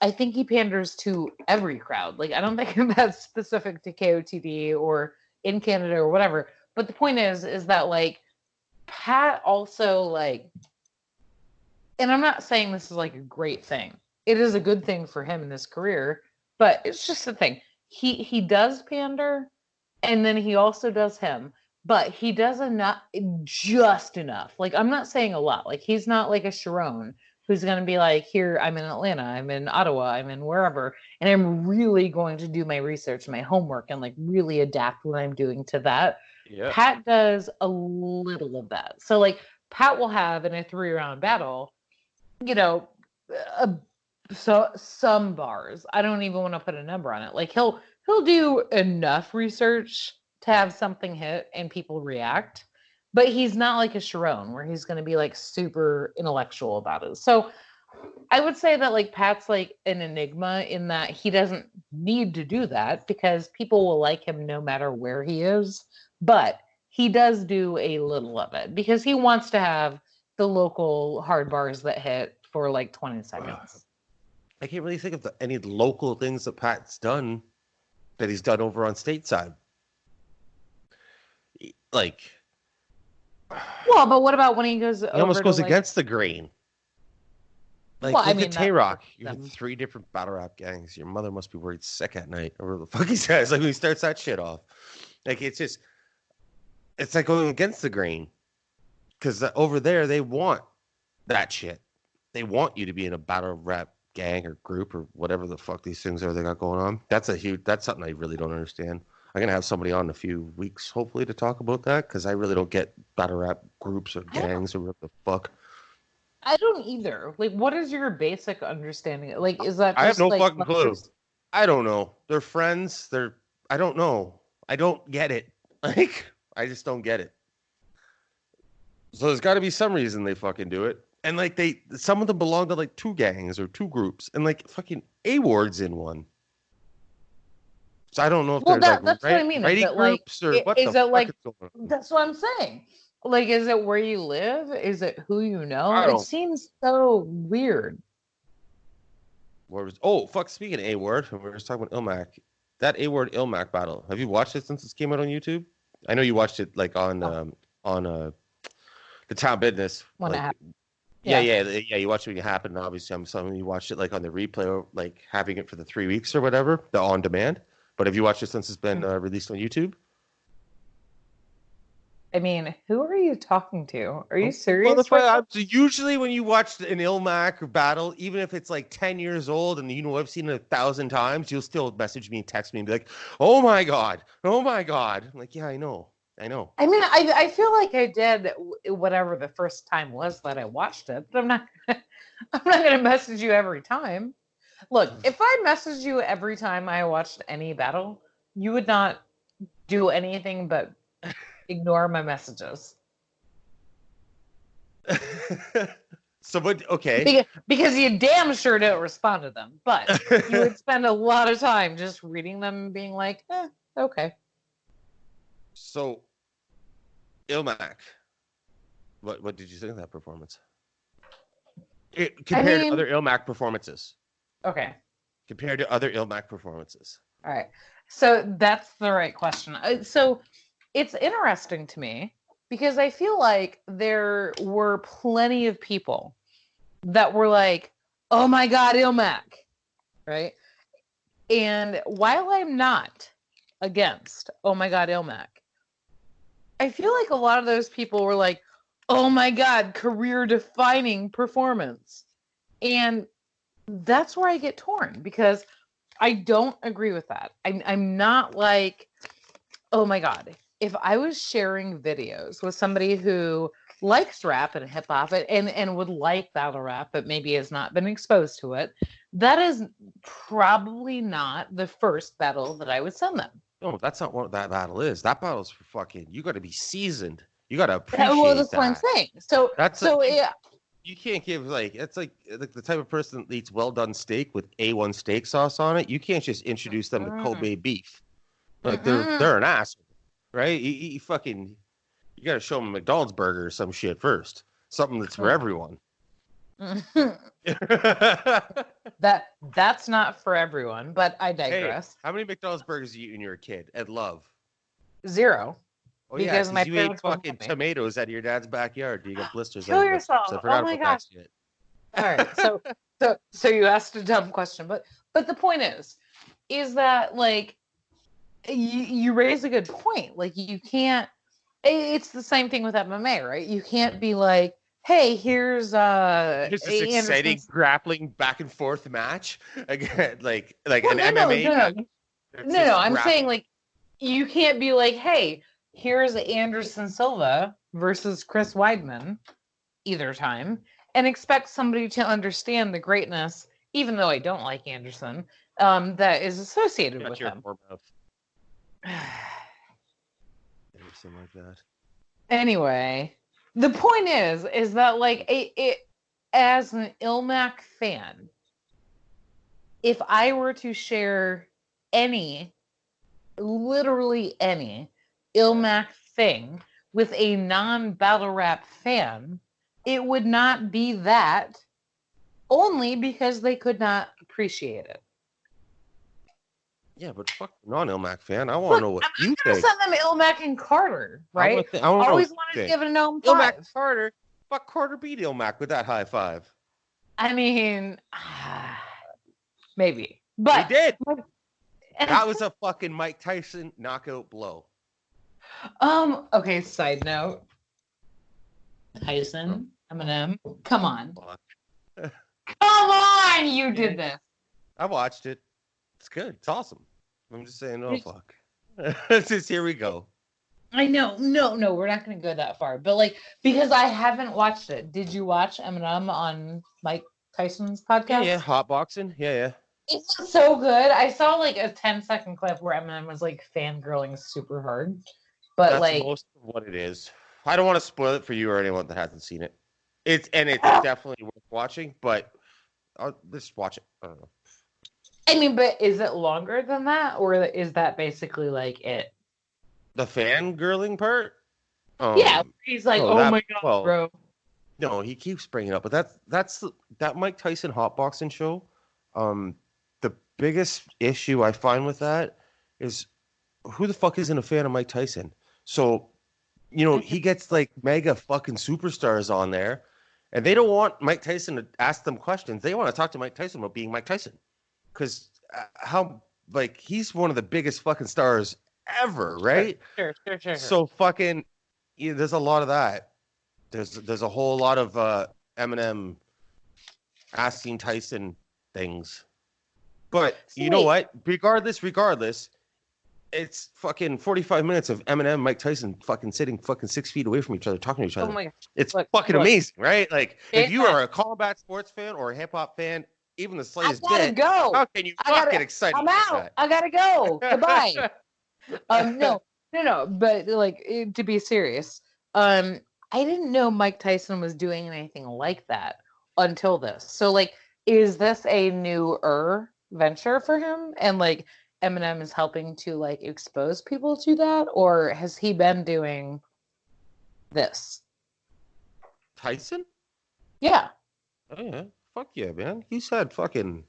I think he panders to every crowd. Like, I don't think that's specific to KOTD or in Canada or whatever. But the point is that, like, Pat also, like, and I'm not saying this is, like, a great thing. It is a good thing for him in his career, but it's just a thing. He does pander, and then he also does him. But he does just enough. Like, I'm not saying a lot. Like, he's not like a Charron who's going to be like, here, I'm in Atlanta, I'm in Ottawa, I'm in wherever, and I'm really going to do my research, my homework, and like really adapt what I'm doing to that. Yeah. Pat does a little of that. So like Pat will have in a 3-round battle, you know, some bars. I don't even want to put a number on it. Like he'll do enough research to have something hit and people react. But he's not like a Charron where he's going to be like super intellectual about it. So I would say that like Pat's like an enigma in that he doesn't need to do that because people will like him no matter where he is. But he does do a little of it because he wants to have the local hard bars that hit for like 20 seconds. I can't really think of any local things that Pat's done that he's done over on stateside. Like... Well, but what about when he goes? He almost goes against the grain. Like, well, look at Tay-Rock. You have 3 different battle rap gangs. Your mother must be worried sick at night, or whatever the fuck he says. Like when he starts that shit off, like it's like going against the grain. Because over there, they want that shit. They want you to be in a battle rap gang or group or whatever the fuck these things are they got going on. That's something I really don't understand. I'm going to have somebody on in a few weeks, hopefully, to talk about that, because I really don't get battle rap groups or gangs or what the fuck. I don't either. Like, what is your basic understanding? Like, is that just, I have no like, fucking clue. I don't know. They're friends. I don't know. I don't get it. Like, I just don't get it. So there's got to be some reason they fucking do it. And, like, some of them belong to, like, 2 gangs or 2 groups. And, like, fucking A-Ward's in one. So I don't know if there's that's what I mean. Writing groups or what the fuck is going on. That's what I'm saying. Like, is it where you live? Is it who you know? It seems so weird. Speaking of A-Ward, we were just talking about Illmac. That A-Ward Illmac battle. Have you watched it since it came out on YouTube? I know you watched it like on the Town Business. Yeah. You watched it when it happened. Obviously, I'm assuming you watched it like on the replay, or like having it for the 3 weeks or whatever, the on demand. But have you watched it since it's been released on YouTube? I mean, who are you talking to? Are you serious? Well, that's why usually when you watch an Illmac battle, even if it's like 10 years old and I've seen it 1,000 times, you'll still message me and text me and be like, "Oh my god, oh my god!" I'm like, "Yeah, I know." I mean, I feel like I did whatever the first time was that I watched it, but I'm not gonna message you every time. Look, if I messaged you every time I watched any battle, you would not do anything but ignore my messages. So what? Okay. Because you damn sure don't respond to them, but you would spend a lot of time just reading them and being like, okay. So, Illmac, what did you think of that performance? Compared to other Illmac performances. Okay. Compared to other Illmac performances. All right. So that's the right question. So it's interesting to me because I feel like there were plenty of people that were like, "Oh my God, Illmac," right? And while I'm not against "Oh my God, Illmac," I feel like a lot of those people were like, "Oh my God, career-defining performance," and that's where I get torn because I don't agree with that. I'm not like, "Oh my God." If I was sharing videos with somebody who likes rap and hip hop and would like battle rap, but maybe has not been exposed to it, that is probably not the first battle that I would send them. No, that's not what that battle is. That battle's for fucking, you got to be seasoned. You got to appreciate that. Well, that's what I'm saying. You can't give it's like the type of person that eats well done steak with A1 steak sauce on it. You can't just introduce them to Kobe beef. Like they're an asshole. Right? You got to show them a McDonald's burger or some shit first. Something that's for everyone. That's not for everyone, but I digress. Hey, how many McDonald's burgers did you eat when you were a kid? Ed Love. 0. Oh yeah, because you ate fucking tomatoes out of your dad's backyard. You got blisters. Kill yourself. So I forgot about that shit. All right, so you asked a dumb question, but the point is that like you raise a good point. Like you can't. It's the same thing with MMA, right? You can't be like, "Hey, here's this exciting grappling back and forth match again, like an MMA." No, I'm saying like you can't be like, "Hey, here's Anderson Silva versus Chris Weidman," either time, and expect somebody to understand the greatness, even though I don't like Anderson, that is associated with him. Something like that. Anyway, the point is that like it as an Illmac fan, if I were to share literally any Illmac thing with a non-battle rap fan, it would not be that, only because they could not appreciate it. Yeah, but fuck non-Illmac fan. I want to know what you think. I'm going to send them Illmac and Carter, right? I always wanted to give it a gnome 5. Illmac and Carter. Fuck, Carter beat Illmac with that high 5. I mean, maybe. But he did. That was a fucking Mike Tyson knockout blow. Okay, side note. Tyson, Eminem, come on. Come on, you did this. I watched it. It's good. It's awesome. I'm just saying, oh fuck. Just here we go. I know. No, we're not going to go that far. But like, because I haven't watched it. Did you watch Eminem on Mike Tyson's podcast? Yeah, hotboxing. Yeah. It's so good. I saw like a 10-second clip where Eminem was like fangirling super hard. But that's like most of what it is. I don't want to spoil it for you or anyone that hasn't seen it. It's definitely worth watching, but I'll just watch it. I don't know. I mean, but is it longer than that, or is that basically like it? The fangirling part? Yeah, he's like, "Oh my god, bro." No, he keeps bringing it up, but that's that Mike Tyson hotboxing show. The biggest issue I find with that is who the fuck isn't a fan of Mike Tyson? So, he gets like mega fucking superstars on there, And they don't want Mike Tyson to ask them questions. They want to talk to Mike Tyson about being Mike Tyson. Because he's one of the biggest fucking stars ever, right? Sure. So fucking, there's a lot of that. There's a whole lot of Eminem asking Tyson things. But you know what? Regardless, it's fucking 45 minutes of Eminem, Mike Tyson fucking sitting fucking 6 feet away from each other, talking to each other. Oh my gosh. It's fucking amazing, right? Like, if you are a combat sports fan or a hip hop fan, even the slightest bit, how can you not get excited? I'm out. I gotta go. Goodbye. No. But like, to be serious, I didn't know Mike Tyson was doing anything like that until this. So like, is this a newer venture for him? And like, Eminem is helping to like expose people to that, or has he been doing this? Tyson? Yeah. Oh yeah. Fuck yeah, man. He's had fucking.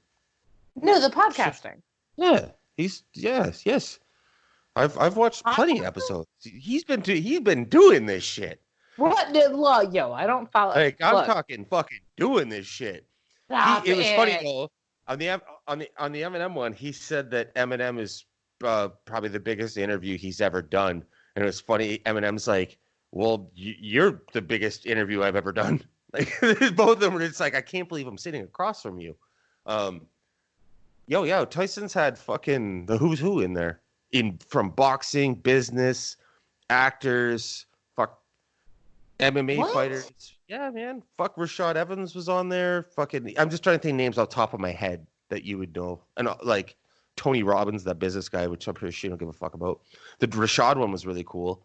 No, the podcasting. Yeah. Yes. I've watched plenty of episodes. He's been doing this shit. What? Yo, I don't follow. Like, I'm talking fucking doing this shit. It was funny though. On the Eminem one, he said that Eminem is probably the biggest interview he's ever done, and it was funny. Eminem's like, "Well, you're the biggest interview I've ever done." Like, both of them were just like, "I can't believe I'm sitting across from you." Tyson's had fucking the who's who in there, from boxing, business, actors, MMA fighters. Yeah, man. Fuck, Rashad Evans was on there. Fucking, I'm just trying to think names off the top of my head that you would know. And like Tony Robbins, that business guy, which I'm pretty sure you don't give a fuck about. The Rashad one was really cool.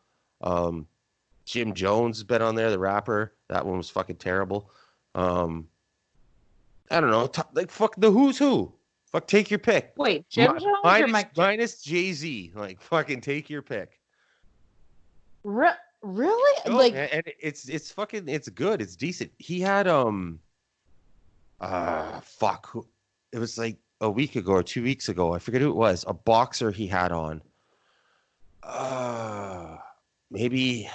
Jim Jones has been on there, the rapper. That one was fucking terrible. I don't know. Like, fuck the who's who. Fuck, take your pick. Wait, Jim Jones or Mike? Minus Jay-Z. Like, fucking take your pick. Really? Oh, like, and it's fucking, it's good. It's decent. He had it was like a week ago or 2 weeks ago. I forget who it was. A boxer he had on. Maybe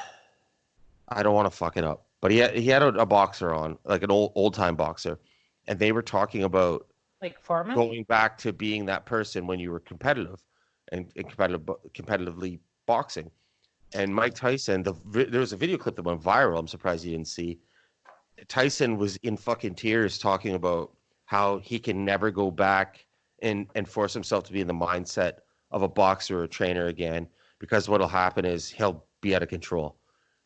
I don't want to fuck it up, but he had a boxer on, like an old time boxer, and they were talking about like Foreman going back to being that person when you were competitive and competitively boxing. And Mike Tyson, there was a video clip that went viral. I'm surprised you didn't see. Tyson was in fucking tears talking about how he can never go back and force himself to be in the mindset of a boxer or a trainer again, because what'll happen is he'll be out of control.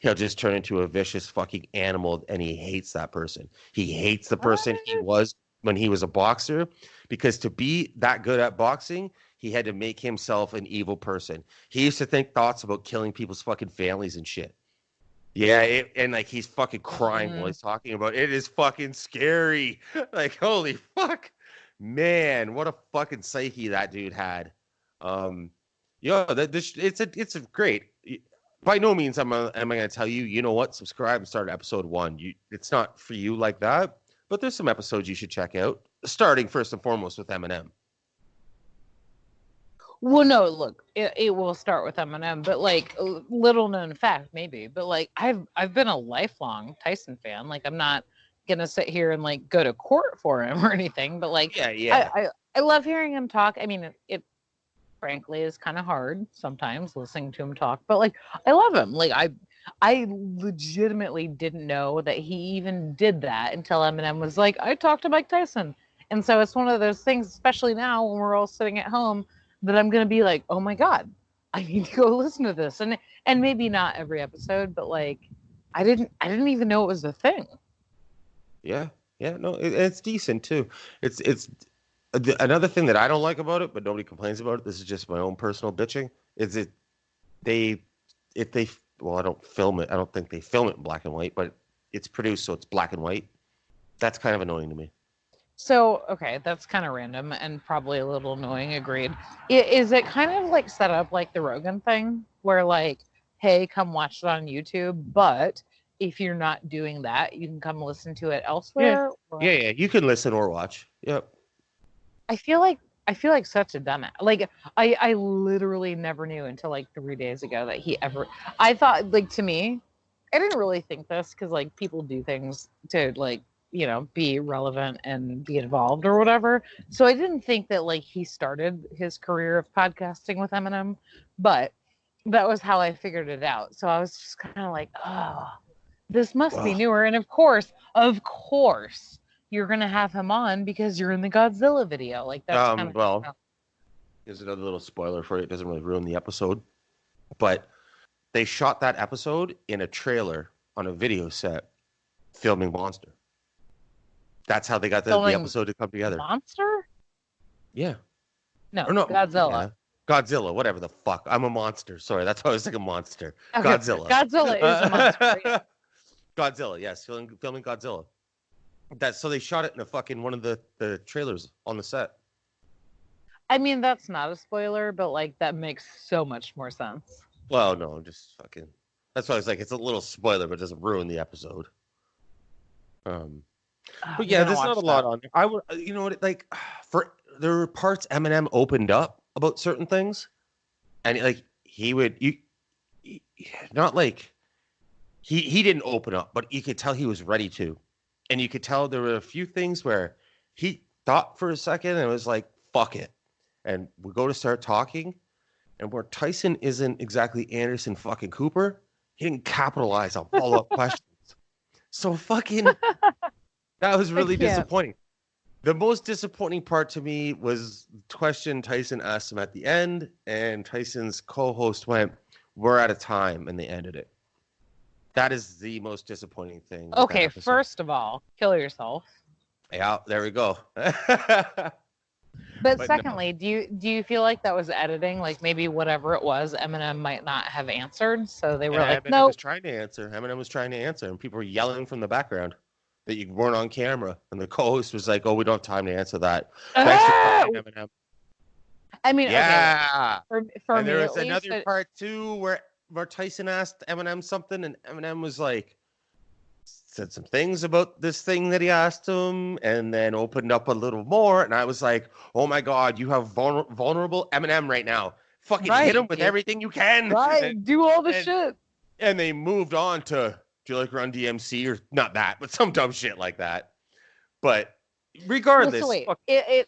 He'll just turn into a vicious fucking animal, and he hates that person. He hates the person he was when he was a boxer, because to be that good at boxing, he had to make himself an evil person. He used to think thoughts about killing people's fucking families and shit. Yeah, and like he's fucking crying while he's talking about it. It is fucking scary. Like, holy fuck. Man, what a fucking psyche that dude had. It's a great. By no means am I going to tell you, you know what, subscribe and start episode 1. It's not for you like that, but there's some episodes you should check out, starting first and foremost with Eminem. Well, no, look, it will start with Eminem, but like, little known fact, maybe, but like, I've been a lifelong Tyson fan. Like, I'm not gonna sit here and like go to court for him or anything, but like, yeah. I love hearing him talk. I mean, it frankly is kind of hard sometimes listening to him talk, but like, I love him. Like, I legitimately didn't know that he even did that until Eminem was like, I talked to Mike Tyson, and so it's one of those things, especially now when we're all sitting at home, that I'm going to be like, oh my God, I need to go listen to this. And maybe not every episode, but like, I didn't even know it was a thing. Yeah. No, it's decent too. It's another thing that I don't like about it, but nobody complains about it. This is just my own personal bitching. Is I don't film it. I don't think they film it in black and white, but it's produced, so it's black and white. That's kind of annoying to me. So, okay, that's kind of random and probably a little annoying, agreed. Is it kind of like set up like the Rogan thing where like, hey, come watch it on YouTube, but if you're not doing that, you can come listen to it elsewhere? Yeah, you can listen or watch. Yep. I feel like such a dumbass. Like, I literally never knew until like 3 days ago that I thought, like, to me, I didn't really think this because like people do things to like, you know, be relevant and be involved or whatever. So I didn't think that like he started his career of podcasting with Eminem, but that was how I figured it out. So I was just kind of like, oh, this must be newer. And of course, you're going to have him on because you're in the Godzilla video. Like that's kind of, well, here's another little spoiler for you. It doesn't really ruin the episode, but they shot that episode in a trailer on a video set filming Monster. That's how they got the episode to come together. Monster? Yeah. No, Godzilla. Yeah. Godzilla, whatever the fuck. I'm a monster. Sorry, that's why I was thinking Monster. Okay. Godzilla is a monster. Yeah. Godzilla, yes, filming Godzilla. So they shot it in one of the trailers on the set. I mean, that's not a spoiler, but like that makes so much more sense. Well, no, just fucking. That's why I was like, it's a little spoiler, but it doesn't ruin the episode. But yeah, there's not a lot on there. I would, you know what, like, there were parts Eminem opened up about certain things, and like he didn't open up, but you could tell he was ready to, and you could tell there were a few things where he thought for a second and was like, "Fuck it," and we go to start talking, and where Tyson isn't exactly Anderson fucking Cooper, he didn't capitalize on follow-up questions, so fucking. That was really disappointing. The most disappointing part to me was the question Tyson asked him at the end, and Tyson's co-host went, "We're out of time," and they ended it. That is the most disappointing thing. Okay, first of all, kill yourself. Yeah, there we go. But secondly, no. Do you feel like that was editing? Like maybe whatever it was, Eminem might not have answered, so they were like, "No." Eminem was trying to answer. Eminem was trying to answer, and people were yelling from the background that you weren't on camera, and the co-host was like, "Oh, we don't have time to answer that." Thanks for calling, Eminem. I mean, yeah. Okay. For and me, there was another part too where Tyson asked Eminem something, and Eminem was like, said some things about this thing that he asked him, and then opened up a little more, and I was like, "Oh my God, you have vulnerable Eminem right now. Fucking hit him with everything you can. Right, do all the shit." And they moved on to, do you like Run DMC or not that, but some dumb shit like that. But regardless, well, so wait,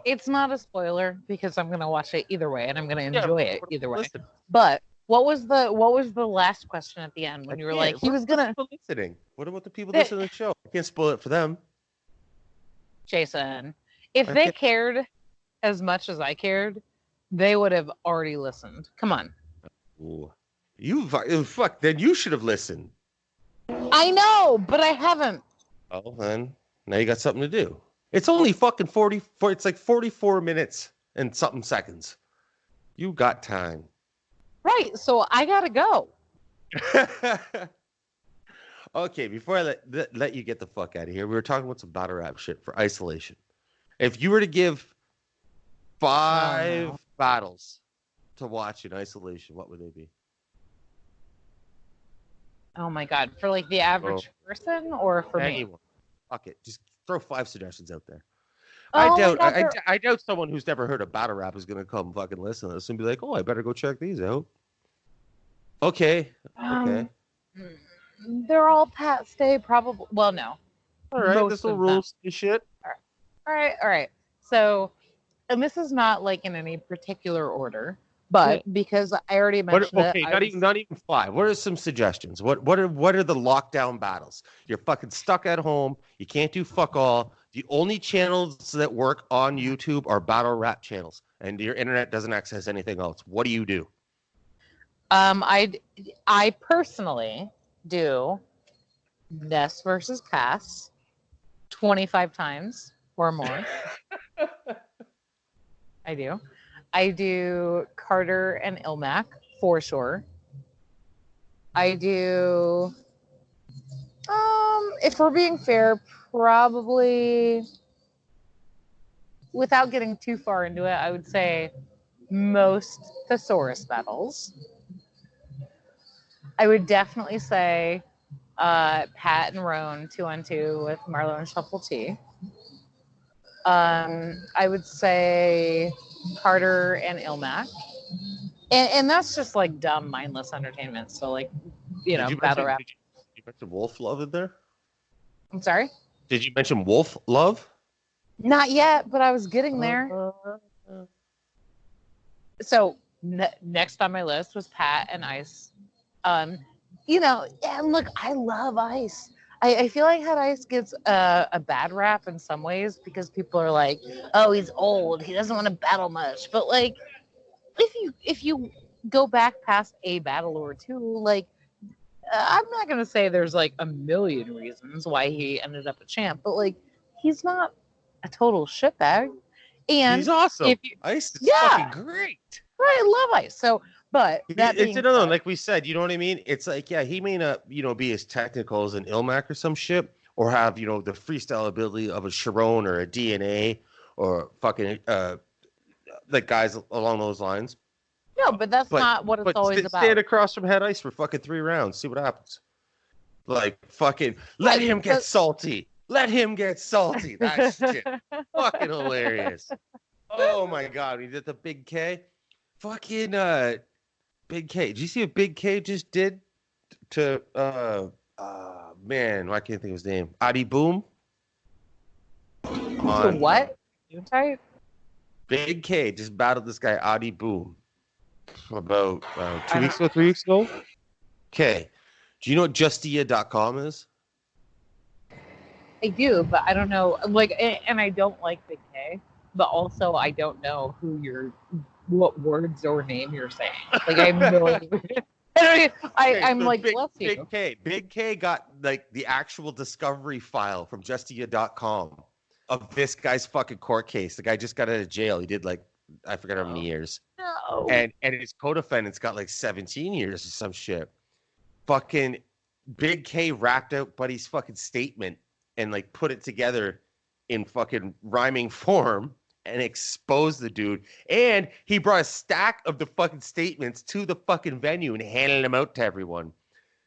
it's not a spoiler because I'm gonna watch it either way, and I'm gonna enjoy it either way. Listen. But what was the last question at the end when you were like he was gonna listening? What about the people listening to the show? I can't spoil it for them. Jason, if they cared as much as I cared, they would have already listened. Come on. Ooh. Fuck, then you should have listened. I know, but I haven't. Oh, then now you got something to do. It's only fucking 44. It's like 44 minutes and something seconds. You got time. Right, so I gotta go. Okay, before I let you get the fuck out of here, we were talking about some battle rap shit for isolation. If you were to give 5 battles to watch in isolation, what would they be? Oh my God, for like the average person or for anyone. Me? Fuck it, just throw 5 suggestions out there. Oh I doubt someone who's never heard of battle rap is gonna come fucking listen to this and be like, "Oh, I better go check these out." Okay. They're all Pat Stay, probably. Well, no. All right, this will rules and shit. All right. So, and this is not like in any particular order. But because I already mentioned not even 5. What are some suggestions? What are the lockdown battles? You're fucking stuck at home. You can't do fuck all. The only channels that work on YouTube are battle rap channels, and your internet doesn't access anything else. What do you do? I personally do Ness versus Cass 25 times or more. I do Carter and Illmac for sure. I do, if we're being fair, probably, without getting too far into it, I would say most thesaurus battles. I would definitely say Pat and Roan 2-on-2 with Marlo and Shuffle T. I would say Carter and Illmac. And that's just like dumb, mindless entertainment. So like battle rap. Did you mention Wolf Love in there? I'm sorry? Did you mention Wolf Love? Not yet, but I was getting there. So next on my list was Pat and Ice. And look, I love Ice. I feel like that Ice gets a bad rap in some ways because people are like, oh, he's old. He doesn't want to battle much. But like, if you go back past a battle or two, like, I'm not going to say there's like a million reasons why he ended up a champ, but like, he's not a total shitbag. And he's awesome. Ice is fucking great. Right, I love Ice. So, but that it's another one, like we said, you know what I mean? It's like, yeah, he may not, be as technical as an Illmac or some shit, or have, the freestyle ability of a Charron or a DNA or fucking like guys along those lines. No, but that's not what it's always about. Stand across from Head Ice for fucking 3 rounds. See what happens. Like, fucking, let him get salty. Let him get salty. That shit. Fucking hilarious. Oh, my God. He did the Big K. Fucking Big K. Did you see what Big K just did to, man, I can't think of his name. Adi Boom? To what? You type? Big K just battled this guy, Adi Boom. About 2 weeks ago, 3 weeks ago. Okay. Do you know what justia.com is? I do, but I don't know. Like, and I don't like Big K, but also I don't know what words or name you're saying. Like, I have no idea. I'm like, bless you. Big K got like the actual discovery file from justia.com of this guy's fucking court case. The guy just got out of jail. He did like, I forget how many years. No. And his co-defendant's got like 17 years or some shit. Fucking Big K rapped out Buddy's fucking statement and like put it together in fucking rhyming form and exposed the dude. And he brought a stack of the fucking statements to the fucking venue and handed them out to everyone.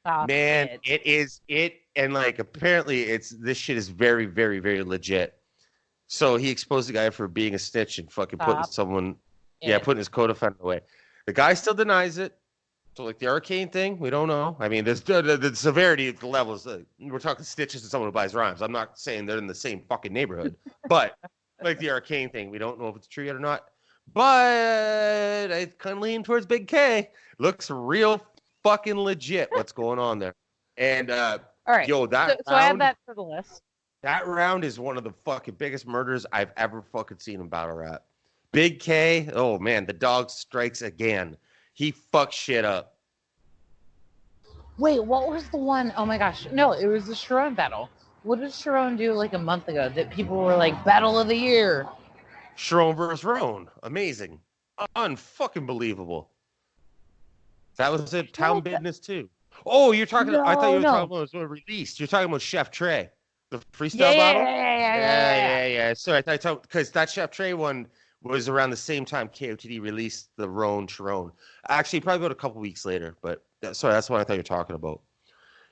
It is. And like, apparently this shit is very, very, very legit. So he exposed the guy for being a snitch and fucking putting someone, putting his co-defendant away. The guy still denies it. So like the arcane thing, we don't know. I mean, there's the severity of the levels. We're talking stitches to someone who buys rhymes. I'm not saying they're in the same fucking neighborhood, but like the arcane thing, we don't know if it's true yet or not. But I kind of lean towards Big K. Looks real fucking legit. What's going on there? And all right, yo, that so I have that for the list. That round is one of the fucking biggest murders I've ever fucking seen in battle rap. Big K, oh man, the dog strikes again. He fucks shit up. Wait, what was the one? Oh my gosh. No, it was the Charron battle. What did Charron do like a month ago that people were like, Battle of the Year? Charron versus Roan. Amazing. Unfucking believable. That was a town business too. Oh, you're talking, I thought you were talking about it was released. You're talking about Chef Trey. The freestyle battle? Yeah. Sorry, I thought because that Chef Trey one was around the same time KOTD released the Roan Charron. Actually, probably about a couple weeks later. But sorry, that's what I thought you were talking about.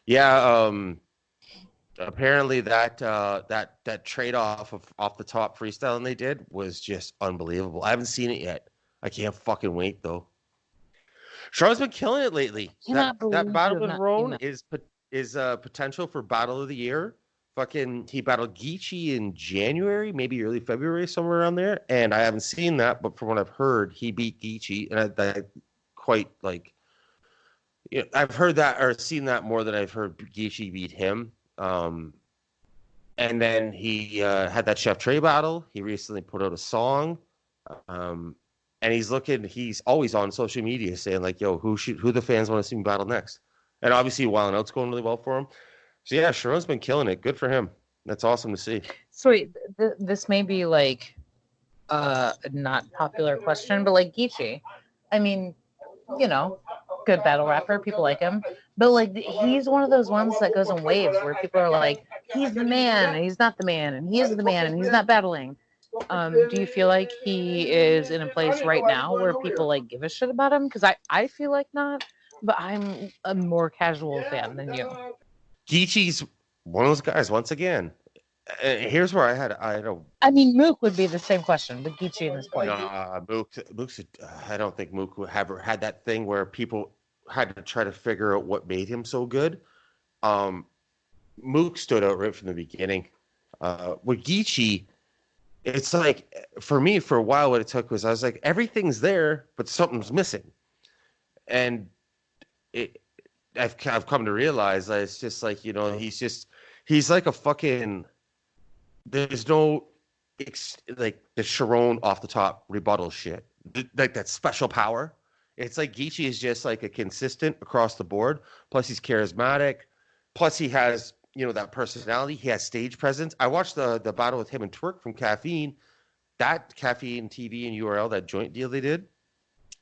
Yeah. Apparently that trade off the top freestyling they did was just unbelievable. I haven't seen it yet. I can't fucking wait though. Charlotte's been killing it lately. That battle with Roan is potential for Battle of the Year. Fucking, he battled Geechee in January, maybe early February, somewhere around there. And I haven't seen that, but from what I've heard, he beat Geechee. And I quite like, I've heard that or seen that more than I've heard Geechee beat him. And then he had that Chef Trey battle. He recently put out a song. And he's always on social media saying like, yo, who the fans want to see me battle next? And obviously Wild 'N Out's going really well for him. So yeah, Charron's been killing it. Good for him. That's awesome to see. Sweet. This may be like not popular question, but like Geechee, I mean, good battle rapper. People like him, but like he's one of those ones that goes in waves where people are like, he's the man, and he's not the man, and he is the man, and he's not battling. Do you feel like he is in a place right now where people like give a shit about him? Because I feel like not, but I'm a more casual fan than you. Geechee's one of those guys once again. Here's where I mean, Mook would be the same question, but Geechee in this point. Mook's I don't think Mook would have had that thing where people had to try to figure out what made him so good. Mook stood out right from the beginning. With Geechee, it's like, for me, for a while, what it took was I was like, everything's there, but something's missing. And I've come to realize that it's just like, he's like a fucking, there's no, like the Charron off the top rebuttal shit. Like that special power. It's like Geechee is just like a consistent across the board. Plus he's charismatic. Plus he has, that personality. He has stage presence. I watched the battle with him and Twerk from Caffeine. That Caffeine TV and URL, that joint deal they did.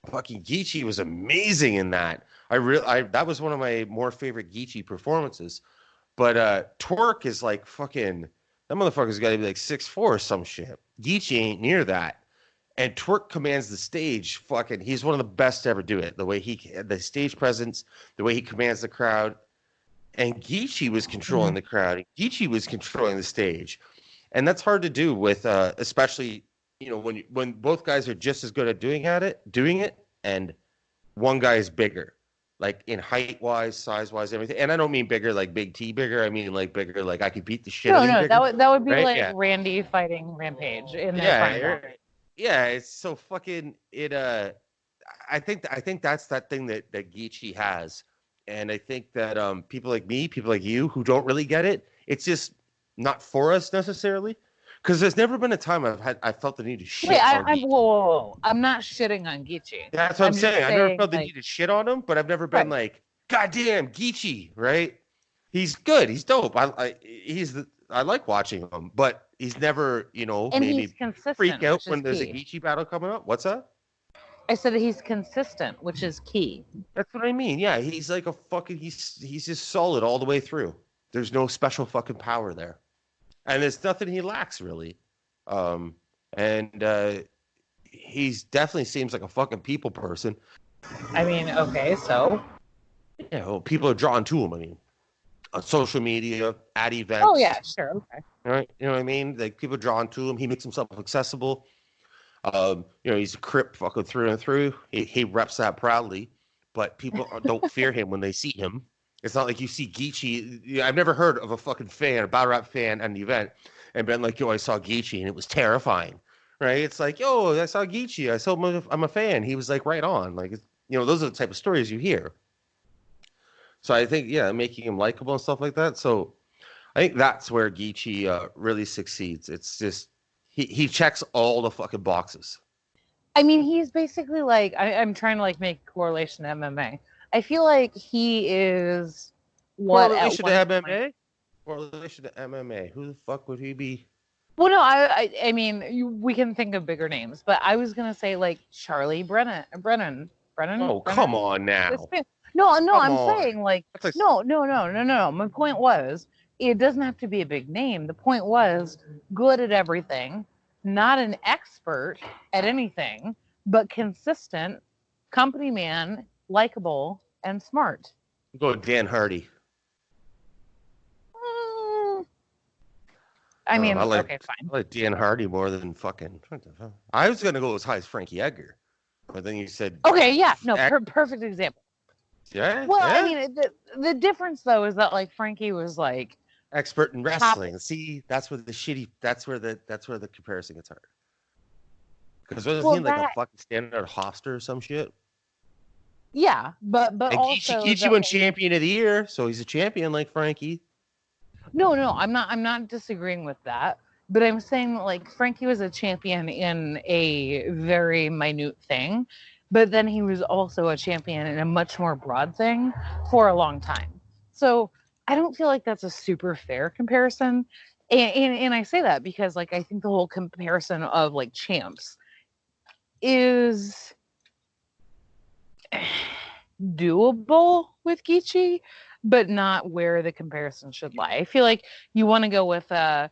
Fucking Geechee was amazing in that. That was one of my more favorite Geechee performances. But Twerk is like fucking, that motherfucker's got to be like 6'4" or some shit. Geechee ain't near that. And Twerk commands the stage. Fucking, he's one of the best to ever do it. The way the stage presence, the way he commands the crowd. And Geechee was controlling the crowd. Geechee was controlling the stage. And that's hard to do with, especially, when both guys are just as good at doing it, and one guy is bigger, like in height wise, size wise, everything. And I don't mean bigger like Big T bigger. I mean like bigger, like I could beat the shit out of you. No, that would be right? Like Randy fighting Rampage in their prime. Yeah, it's so fucking it. I think that's that thing that Geechee has, and I think that people like me, people like you, who don't really get it, it's just not for us necessarily. Because there's never been a time I felt the need to shit on Geechee. Whoa. I'm not shitting on Geechee. That's what I'm saying. I never felt the need to shit on him, but I've never been like, God damn, Geechee, right? He's good. He's dope. I like watching him, but he's never, and maybe freak out when there's key. A Geechee battle coming up. What's that? I said he's consistent, which is key. That's what I mean. Yeah, he's like a fucking, he's just solid all the way through. There's no special fucking power there. And there's nothing he lacks, really. He's definitely seems like a fucking people person. I mean, okay, so? Yeah, well, people are drawn to him, I mean. On social media, at events. Oh, yeah, sure, okay. Right? You know what I mean? Like, people are drawn to him. He makes himself accessible. He's a Crip fucking through and through. He reps that proudly. But people don't fear him when they see him. It's not like you see Geechee. I've never heard of a fucking fan, a battle rap fan at an event, and been like, yo, I saw Geechee, and it was terrifying, right? It's like, yo, I saw Geechee. I saw him, I'm a fan. He was like right on. Like, those are the type of stories you hear. So I think, making him likable and stuff like that. So I think that's where Geechee really succeeds. It's just, he checks all the fucking boxes. I mean, he's basically like, I'm trying to like make a correlation to MMA. I feel like he is what correlation to MMA? Correlation to MMA. Who the fuck would he be? Well, no, I mean, we can think of bigger names, but I was gonna say like Charlie Brennan. Oh, Brennan? come on now. No, I'm saying like no. My point was, it doesn't have to be a big name. The point was good at everything, not an expert at anything, but consistent, company man, likable, and smart. Go with Dan Hardy. I mean, okay, fine. I like Dan Hardy more than fucking. I was gonna go as high as Frankie Edgar, but then you said. Okay, yeah, no, perfect example. Yeah. Well, I mean, the difference though is that like Frankie was like expert in wrestling. See, that's where the comparison gets hard. Because wasn't he like a fucking standard Hoster or some shit? Yeah, but and also Geechee won champion of the year, so he's a champion like Frankie. No, I'm not disagreeing with that, but I'm saying like Frankie was a champion in a very minute thing, but then he was also a champion in a much more broad thing for a long time. So I don't feel like that's a super fair comparison, and I say that because like I think the whole comparison of like champs is doable with Geechee, but not where the comparison should lie. I feel like you want to go with and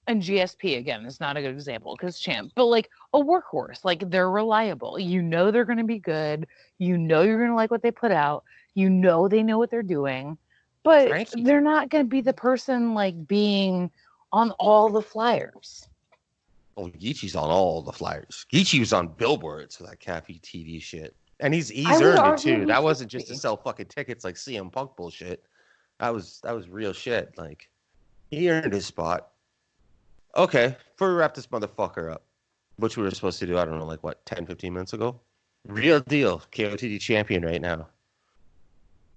GSP again is not a good example because champ, but like a workhorse, like they're reliable. You know they're going to be good. You know you're going to like what they put out. You know they know what they're doing, but Frankie, they're not going to be the person like being on all the flyers. Oh, Geechee's on all the flyers. Geechee was on billboards for that Cappy TV shit. And he's earned it too. That wasn't be. just to sell fucking tickets like CM Punk bullshit. That was real shit. Like, he earned his spot. Okay, before we wrap this motherfucker up, which we were supposed to do, I don't know, like what, 10, 15 minutes ago? Real deal, KOTD champion right now.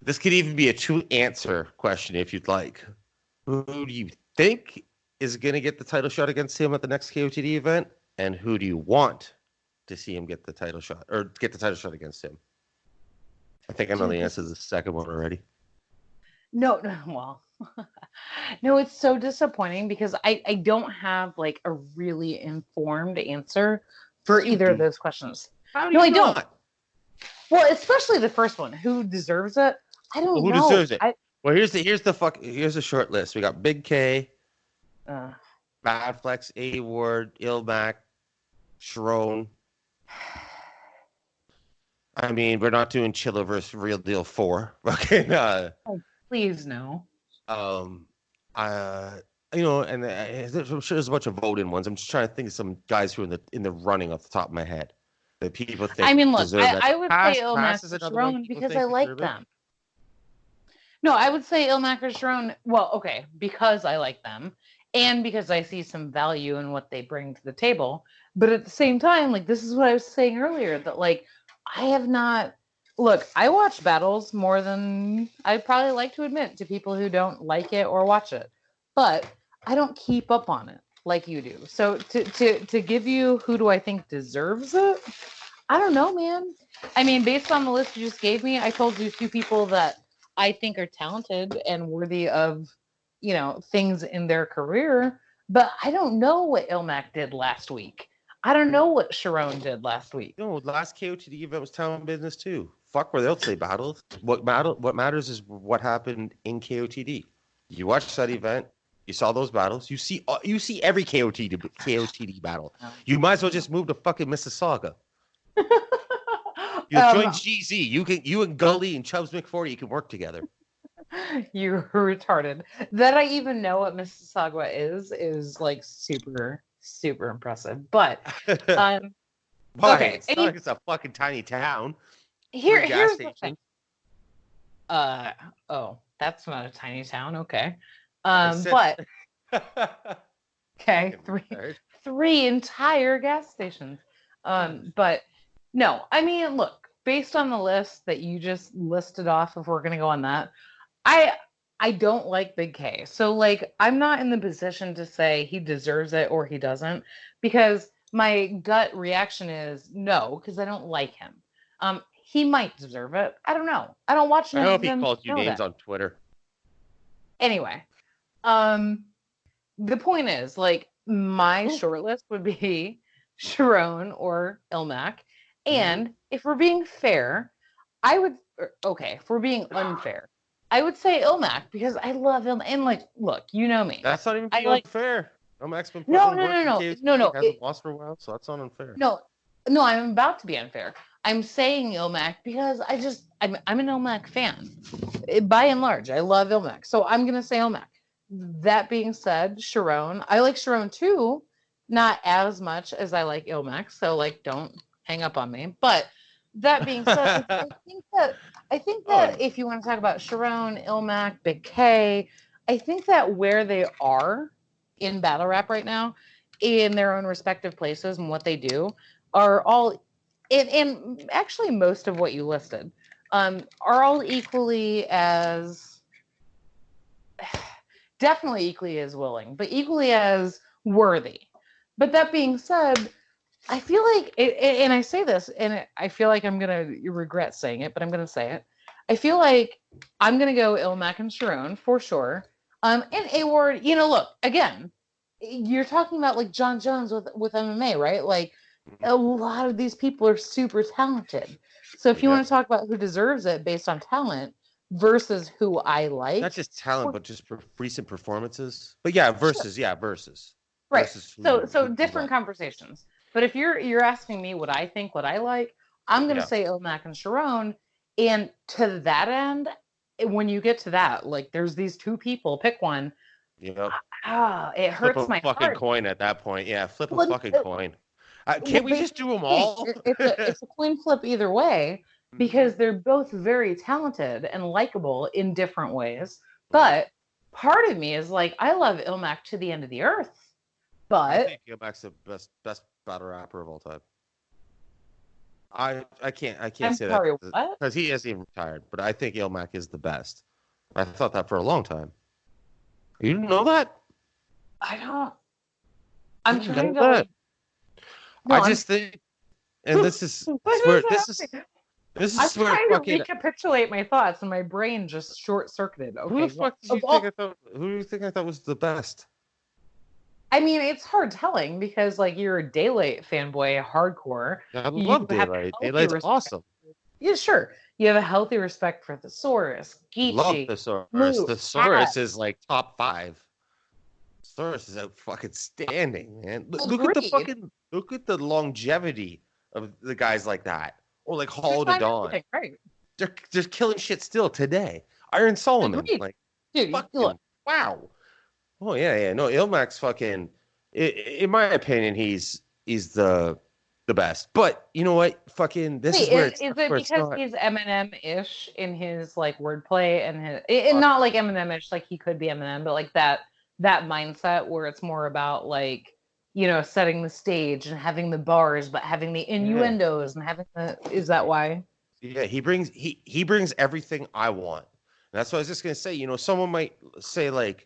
This could even be a two-answer question if you'd like. Who do you think is going to get the title shot against him at the next KOTD event? And who do you want to see him get the title shot, or get the title shot against him? I think I know the answer to the second one already. No, well, no, it's so disappointing because I don't have like a really informed answer for either of those questions. No, I don't. Well, especially the first one. Who deserves it? I don't know. Who deserves it? Well, here's the short list. We got Big K, Bad Flex, A Ward, Illmac, Charron. I mean, we're not doing Chilla versus Real Deal 4. Okay. Please no. And I'm sure there's a bunch of voting ones. I'm just trying to think of some guys who are in the running off the top of my head that people think. I mean, look, I would say Illmac or Charron because I like them. No, I would say Illmac or Charron. Well, okay, because I like them and because I see some value in what they bring to the table. But at the same time, like, this is what I was saying earlier, that like I have not. Look, I watch battles more than I'd probably like to admit to people who don't like it or watch it. But I don't keep up on it like you do. So to give you who do I think deserves it, I don't know, man. I mean, based on the list you just gave me, I told you two people that I think are talented and worthy of, things in their career. But I don't know what Illmac did last week. I don't know what Charron did last week. No, last KOTD event was town business too. Fuck where they'll say battles. What matters is what happened in KOTD. You watched that event. You saw those battles. You see every KOTD battle. You might as well just move to fucking Mississauga. You join GZ. You and Gully and Chubbs McForty, you can work together. You're retarded. That I even know what Mississauga is like super, super impressive. But Why? Okay. It's not like it's a fucking tiny town. Here's the thing. That's not a tiny town. Okay. But okay, three entire gas stations. But no, I mean, look, based on the list that you just listed off, if we're gonna go on that, I don't like Big K. So like, I'm not in the position to say he deserves it or he doesn't, because my gut reaction is no, because I don't like him. He might deserve it. I don't know. I don't watch him. I hope he calls you names on Twitter. Anyway, the point is, like, my short list would be Charron or Illmac. And if we're being fair, if we're being unfair, I would say Illmac because I love him. And like, look, you know me. That's not even being unfair. Illmac's been no. Hasn't lost for a while, so that's not unfair. No, I'm about to be unfair. I'm saying Illmac because I'm an Illmac fan. By and large, I love Illmac. So I'm going to say Illmac. That being said, Charron, I like Charron too, not as much as I like Illmac. So like, don't hang up on me. But that being said, I think that if you want to talk about Charron, Illmac, Big K, I think that where they are in battle rap right now, in their own respective places and what they do, are all, and actually most of what you listed, are all equally as, definitely equally as willing, but equally as worthy. But that being said, I feel like, and I say this, and I feel like I'm going to regret saying it, but I'm going to say it. I feel like I'm going to go Illmac and Charron for sure. And A-Ward, look, again, you're talking about like John Jones with MMA, right? Like, a lot of these people are super talented. So if you want to talk about who deserves it based on talent versus who I like. Not just talent, but just recent performances. But yeah, versus. Right. So different conversations. But if you're asking me what I think, what I like, I'm going to say Illmac and Charron. And to that end, when you get to that, like, there's these two people, pick one. It hurts my fucking heart. Coin at that point. Yeah, flip a fucking coin. Can't we just do them all? It's a coin flip either way, because they're both very talented and likable in different ways. But part of me is like, I love Illmac to the end of the earth. But I think Illmac's the best battle rapper of all time. I can't say that because he hasn't even retired. But I think Illmac is the best. I thought that for a long time. You didn't know that? I don't. I'm trying to. I just think, and this is where this is I'm where trying to recapitulate my thoughts, and my brain just short circuited. Okay, who the fuck did you think I thought? Who do you think I thought was the best? I mean, it's hard telling because, like, you're a Daylight fanboy, hardcore. I love Daylight. Daylight's awesome. Yeah, sure. You have a healthy respect for Thesaurus, Geechee. Love Thesaurus. Thesaurus is like top 5. Thesaurus is out fucking standing, man. Look at the longevity of the guys like that, or like Hall to Dawn. Right. They're just killing shit still today. Iron Solomon, like, dude, fucking, wow. Oh yeah. No, Illmac's fucking. In my opinion, he's the best. But you know what? Fucking this is where it's. Is it because he's Eminem-ish in his like wordplay and not like Eminem-ish, like he could be Eminem, but like that mindset where it's more about like, you know, setting the stage and having the bars, but having the innuendos and having the. Is that why? Yeah, he brings everything I want. And that's what I was just gonna say. You know, someone might say like,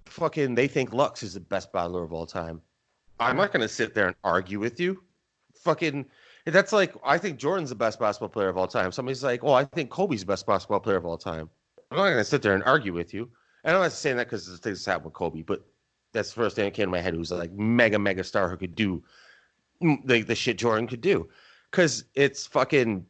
fucking, they think Lux is the best battler of all time. I'm not gonna sit there and argue with you. Fucking, that's like, I think Jordan's the best basketball player of all time. Somebody's like, I think Kobe's the best basketball player of all time. I'm not gonna sit there and argue with you. And I'm not saying that because the things happened with Kobe, but that's the first thing that came to my head. Who's like mega star who could do the shit Jordan could do. Because it's fucking.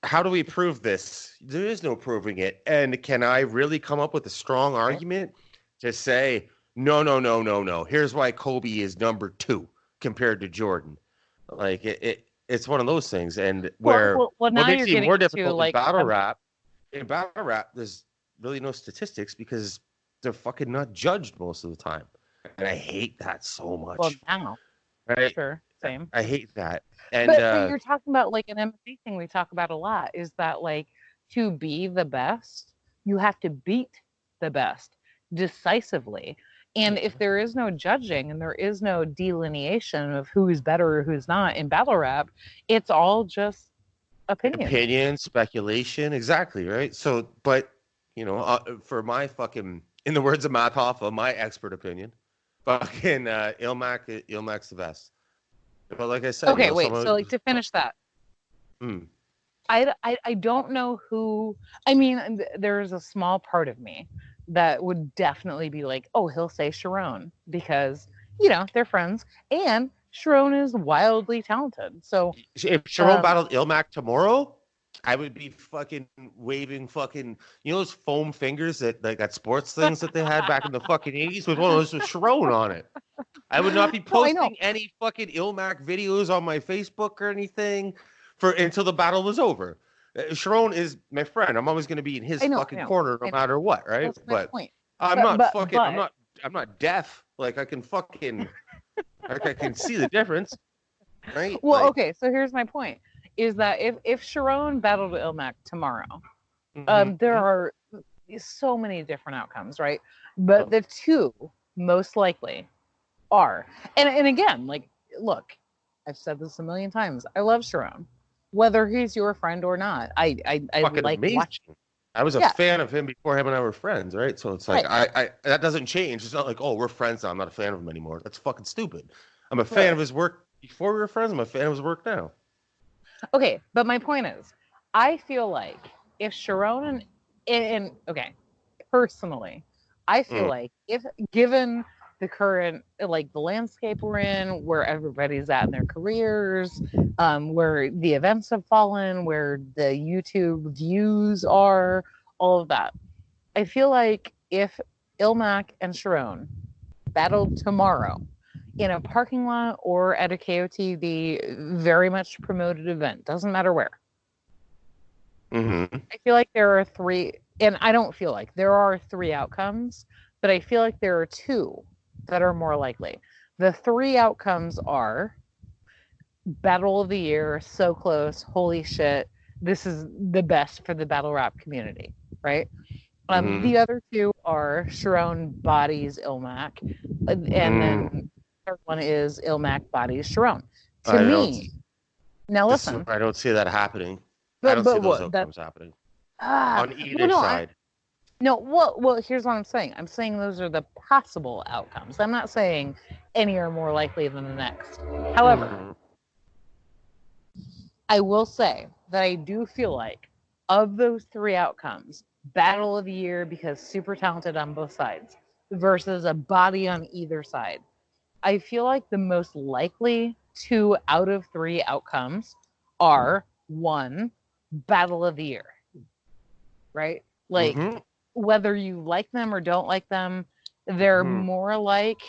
How do we prove this? There is no proving it. And can I really come up with a strong argument to say, no. Here's why Kobe is number 2 compared to Jordan. Like it's one of those things. And where what makes it more difficult in battle rap, there's really no statistics because they're fucking not judged most of the time. And I hate that so much. Well, now. Right? Sure. Same. I hate that. And but you're talking about like an MMA thing we talk about a lot is that like to be the best, you have to beat the best decisively. And if there is no judging and there is no delineation of who's better or who's not in battle rap, it's all just opinion, speculation. Exactly. Right. So, but you know, for my fucking, in the words of Matt Hoffa, my expert opinion, fucking Illmac's the best. But like I said, okay, wait. So like to finish that, I don't know who. I mean, there's a small part of me that would definitely be like, oh, he'll say Charron because you know they're friends, and Charron is wildly talented. So if Charron battled Illmac tomorrow, I would be fucking waving fucking, you know, those foam fingers that like that sports things that they had back in the fucking 80s with one of those with Charron on it. I would not be posting any fucking Illmac videos on my Facebook or anything until the battle was over. Charron is my friend. I'm always going to be in his fucking corner no matter what, right? That's my point. I'm not deaf. Like I can fucking like I can see the difference, right? Well, like, okay. So here's my point: is that if Charron battled Illmac tomorrow, there are so many different outcomes, right? But the two most likely are, and again, like, look, I've said this a million times. I love Charron, whether he's your friend or not. I like amazing. Watching. I was a fan of him before him and I were friends, right? So it's like I that doesn't change. It's not like, oh, we're friends now, I'm not a fan of him anymore. That's fucking stupid. I'm a fan of his work before we were friends. I'm a fan of his work now. Okay, but my point is, I feel like if Charron and okay, personally, I feel like if given the current, like the landscape we're in, where everybody's at in their careers, where the events have fallen, where the YouTube views are, all of that, I feel like if Illmac and Charron battled tomorrow in a parking lot or at a KOTD very much promoted event, doesn't matter where. I feel like there are 3, and I don't feel like there are 3 outcomes, but I feel like there are 2 that are more likely. The 3 outcomes are battle of the year, so close, holy shit, this is the best for the battle rap community, right? The other two are Charron bodies Illmac, and then the third one is Illmac bodies Charron. To me, now listen, I don't see that happening. But, I don't see those outcomes happening on either side. Well, here's what I'm saying. I'm saying those are the possible outcomes. I'm not saying any are more likely than the next. However, I will say that I do feel like of those three outcomes, battle of the year because super talented on both sides versus a body on either side, I feel like the most likely 2 out of 3 outcomes are 1, battle of the year, right? Like whether you like them or don't like them, they're more alike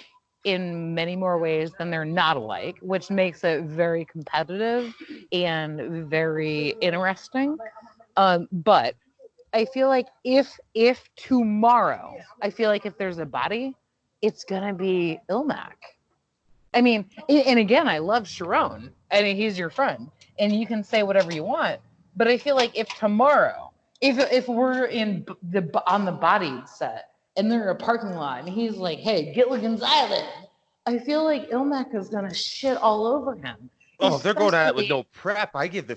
in many more ways than they're not alike, which makes it very competitive and very interesting. But I feel like if tomorrow, I feel like if there's a body, it's gonna be Illmac. I mean, and again, I love Charron. I mean, he's your friend, and you can say whatever you want. But I feel like if tomorrow, if we're on the bodied set and they're in a parking lot and he's like, "Hey, Gilligan's Island," I feel like Illmac is gonna shit all over him. Oh, they're going at it with no prep. I give the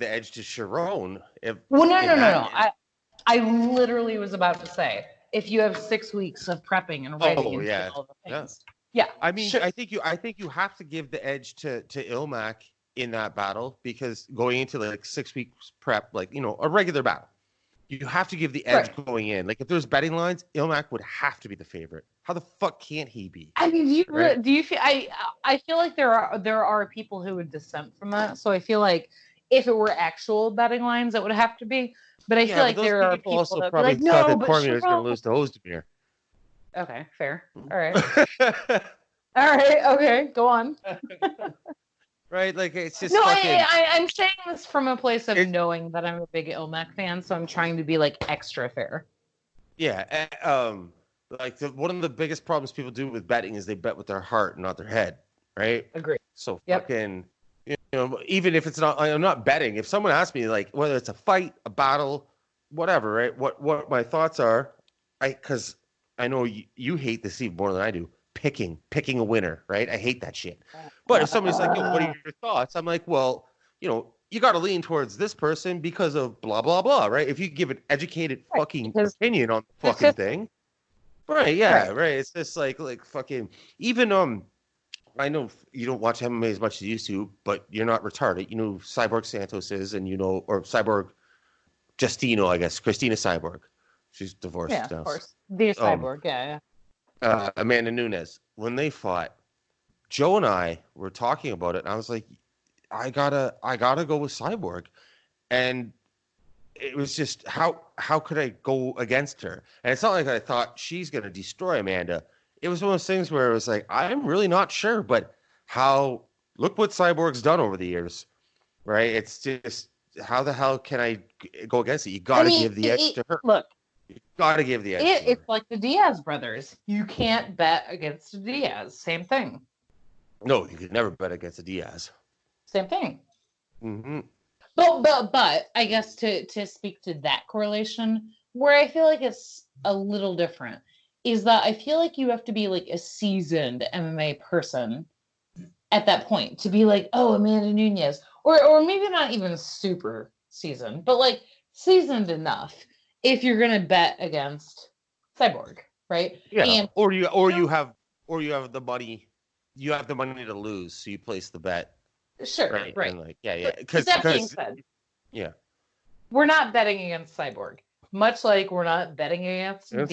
edge to Charron. No. I literally was about to say, if you have 6 weeks of prepping and writing all the things. Yeah. I mean, sure. I think you have to give the edge to Illmac in that battle, because going into like 6 weeks prep, like, you know, a regular battle, you have to give the edge going in. Like if there's betting lines, Illmac would have to be the favorite. How the fuck can't he be? I mean, do you feel? I feel like there are people who would dissent from that. So I feel like if it were actual betting lines, it would have to be. But I feel like there are people also that probably like, no, thought that but Cormier was going to lose to Ozdemir. Okay, fair. All right. All right. Okay, go on. Right, like it's just. No, I'm saying this from a place of knowing that I'm a big Illmac fan, so I'm trying to be like extra fair. Yeah, like one of the biggest problems people do with betting is they bet with their heart, not their head, right? Agree. So fucking, you know, even if it's not, I'm not betting. If someone asks me, like, whether it's a fight, a battle, whatever, right? What my thoughts are, because I know you hate this even more than I do. Picking a winner, right? I hate that shit. But if somebody's like, "Yo, what are your thoughts?" I'm like, well, you know, you got to lean towards this person because of blah blah blah, right? If you give an educated fucking opinion on the fucking thing, right? Yeah, right. It's just like fucking. Even I know you don't watch MMA as much as you used to, but you're not retarded. You know Cyborg Santos is, and you know, or Cyborg Justino, I guess, Christina Cyborg. She's divorced now. Yeah, of course. The Cyborg, yeah. Amanda Nunes, when they fought, Joe and I were talking about it, and I was like, I gotta go with Cyborg. And it was just, how could I go against her? And it's not like I thought she's gonna destroy Amanda. It was one of those things where it was like, I'm really not sure, but look what Cyborg's done over the years, right? It's just, how the hell can I go against it? You gotta give the edge to her. Look, you gotta give the edge. It's like the Diaz brothers. You can't bet against the Diaz. Same thing. No, you could never bet against the Diaz. Same thing. Mm-hmm. But I guess to speak to that correlation, where I feel like it's a little different, is that I feel like you have to be like a seasoned MMA person at that point to be like, oh, Amanda Nunes, or maybe not even super seasoned, but like seasoned enough if you're gonna bet against Cyborg, right? Yeah. And, or you have the money. You have the money to lose, so you place the bet. Sure. Right. And like, yeah. Because that being said, we're not betting against Cyborg, much like we're not betting against Diaz.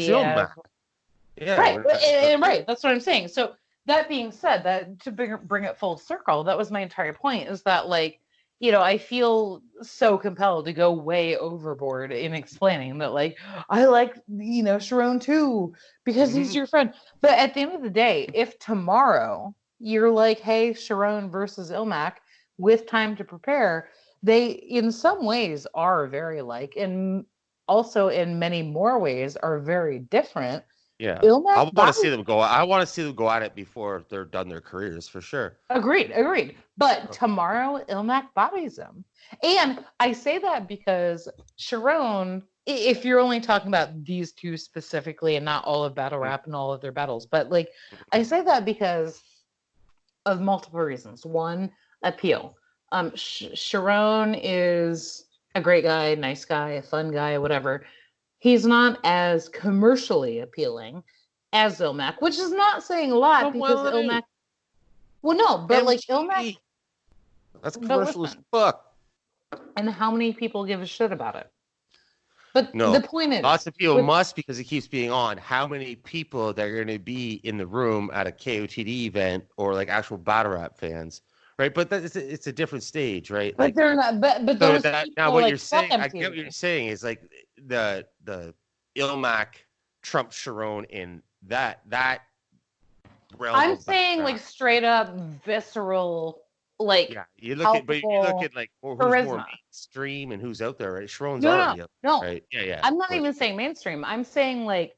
Yeah. Right. Right. That's what I'm saying. So that being said, that to bring it full circle, that was my entire point. Is that like, you know, I feel so compelled to go way overboard in explaining that, like, I like, you know, Charron too, because he's your friend. But at the end of the day, if tomorrow you're like, hey, Charron versus Illmac with time to prepare, they in some ways are very alike, and also in many more ways are very different. Yeah, Illmac I want to see them go. I want to see them go at it before they're done their careers for sure. Agreed. But tomorrow, Illmac bodies him, and I say that because Charron, if you're only talking about these two specifically and not all of battle rap and all of their battles, but like I say that because of multiple reasons. One, appeal. Charron is a great guy, nice guy, a fun guy, whatever. He's not as commercially appealing as Illmac, which is not saying a lot because Illmac. Well, no, but like Illmac. That's commercial as fuck. And how many people give a shit about it? But no, the point is, lots of people must because it keeps being on. How many people that are going to be in the room at a KOTD event or like actual battle rap fans? Right, but it's a different stage, right? But like, they're not. But so those that, now what like, you're saying, I get what you're saying is like the Illmac Trump Charron in that realm. I'm saying like straight up visceral, like yeah. You look at like who's more mainstream and who's out there, right? Charron's already out there, right? Yeah. I'm not even saying mainstream. I'm saying like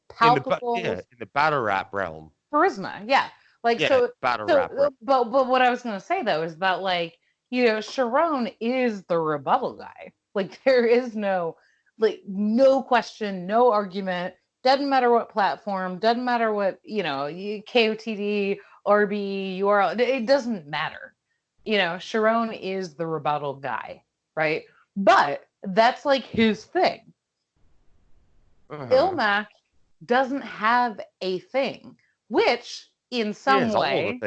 palpable in the battle rap realm. Charisma, yeah. Like battle rap. But what I was gonna say though is that like Charron is the rebuttal guy. Like there is no question, no argument. Doesn't matter what platform. Doesn't matter what KOTD, RB, URL. It doesn't matter. Charron is the rebuttal guy, right? But that's like his thing. Illmac doesn't have a thing, which in some way,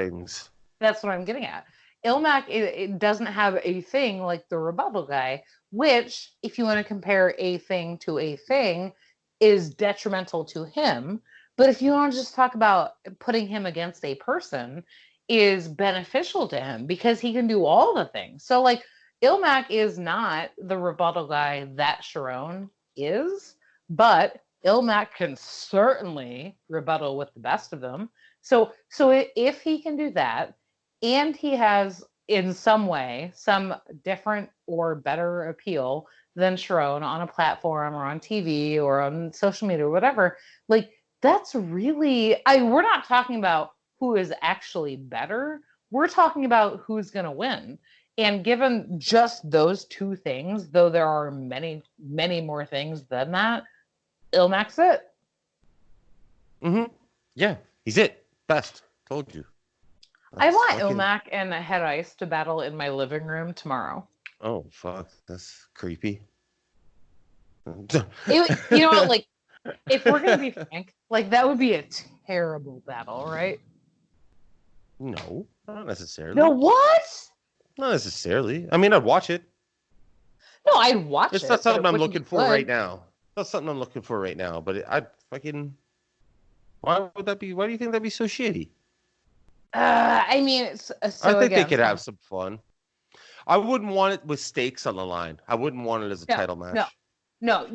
that's what I'm getting at. Illmac it doesn't have a thing like the rebuttal guy, which, if you want to compare a thing to a thing, is detrimental to him. But if you want to just talk about putting him against a person, is beneficial to him because he can do all the things. So, like, Illmac is not the rebuttal guy that Charron is, but Illmac can certainly rebuttal with the best of them. So if he can do that, and he has in some way some different or better appeal than Charron on a platform or on TV or on social media or whatever, like that's really we're not talking about who is actually better. We're talking about who's going to win. And given just those two things, though there are many, many more things than that, Illmac's it. Yeah, he's it. Best. Told you. I want Illmac and Head Ice to battle in my living room tomorrow. Oh, fuck. That's creepy. Like, if we're going to be frank, like, that would be a terrible battle, right? No, not necessarily. No, what? Not necessarily. I mean, I'd watch it. No, I'd watch it. It's not something I'm looking for right now. That's something I'm looking for right now, but I'd fucking... Why would that be? Why do you think that'd be so shitty? I mean, I think they could have some fun. I wouldn't want it with stakes on the line. I wouldn't want it as a title match. No.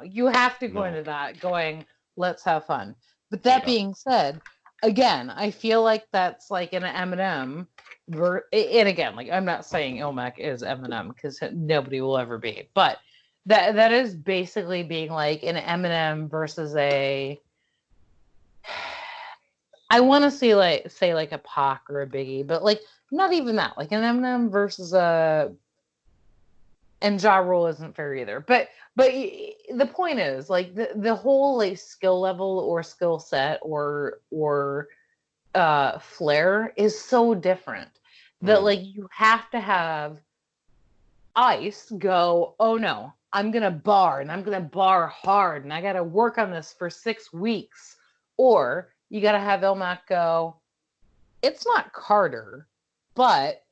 You have to go into that going, let's have fun. But that being said, again, I feel like that's like an Eminem. And again, like I'm not saying Illmac is Eminem because nobody will ever be, but that is basically being like an Eminem versus a. I want to say like a Pac or a Biggie, but like not even that. Like an Eminem versus a, and Ja Rule isn't fair either. But the point is like the whole like skill level or skill set or flair is so different that like you have to have Ice go, oh no, I'm gonna bar and I'm gonna bar hard and I gotta work on this for 6 weeks. Or you got to have Illmac go, it's not Carter, but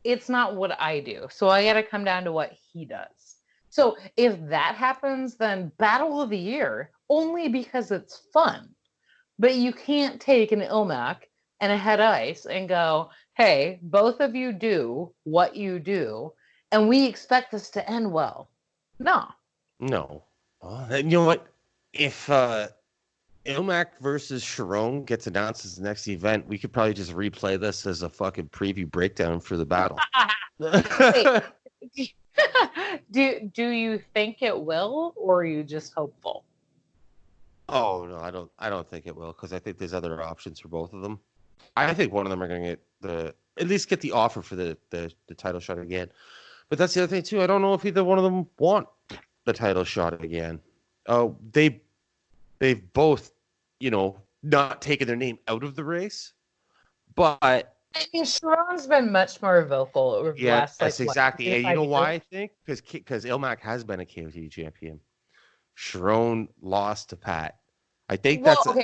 it's not what I do. So I got to come down to what he does. So if that happens, then Battle of the Year, only because it's fun. But you can't take an Illmac and a Head Ice and go, hey, both of you do what you do, and we expect this to end well. No. Oh, you know what? If... Illmac versus Charron gets announced as the next event, we could probably just replay this as a fucking preview breakdown for the battle. Do you think it will, or are you just hopeful? Oh no, I don't think it will, because I think there's other options for both of them. I think one of them are going to get at least get the offer for the title shot again. But that's the other thing too. I don't know if either one of them want the title shot again. Oh, they've both, not taken their name out of the race, but I mean, Charron's been much more vocal over the last that's exactly. And you know years. why I think? Because Illmac has been a KOTD champion. Charron lost to Pat. I think that's an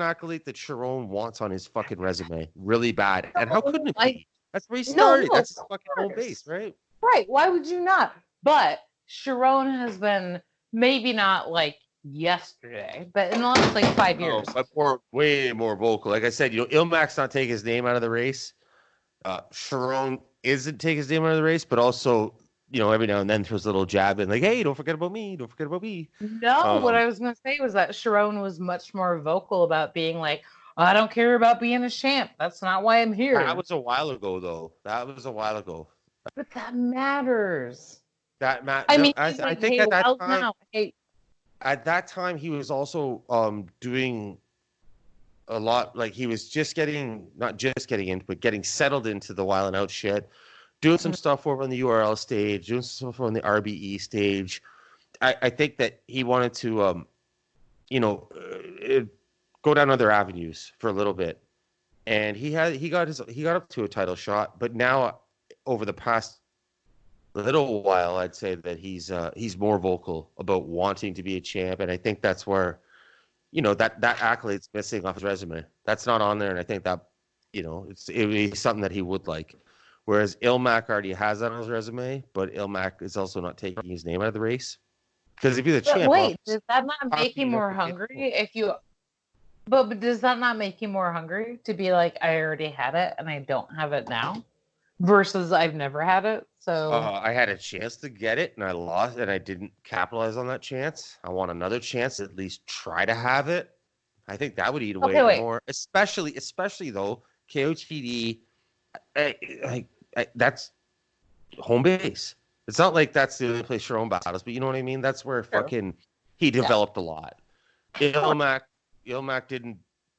accolade that Charron wants on his fucking resume really bad. And how couldn't it be? That's where he started. That's his fucking home base, right? Right. Why would you not? But Charron has been maybe not like yesterday, but in the last 5 years. But way more vocal. Like I said, Illmac's not taking his name out of the race. Charron isn't taking his name out of the race, but also, every now and then throws a little jab in, like, hey, don't forget about me. Don't forget about me. No, what I was going to say was that Charron was much more vocal about being like, I don't care about being a champ. That's not why I'm here. That was a while ago, though. But that matters. That matters. I mean, I think at that time, he was also doing a lot. Like, he was not just getting in, but getting settled into the Wild 'N Out shit. Doing some stuff over on the URL stage, doing some stuff on the RBE stage. I think that he wanted to, go down other avenues for a little bit, and he got up to a title shot. But now, over the past little while, I'd say that he's more vocal about wanting to be a champ, and I think that's where, that accolade's missing off his resume. That's not on there, and I think that, it would be something that he would like. Whereas Illmac already has that on his resume, but Illmac is also not taking his name out of the race. Because if you're the champ, wait, does that not make you more hungry? But does that not make you more hungry to be like, I already had it and I don't have it now, versus I've never had it? So I had a chance to get it and I lost, and I didn't capitalize on that chance. I want another chance to at least try to have it. I think that would eat away more, especially though KOTD. That's home base. It's not like that's the only place Charron battles, but you know what I mean? That's where he developed a lot. Illmac didn't.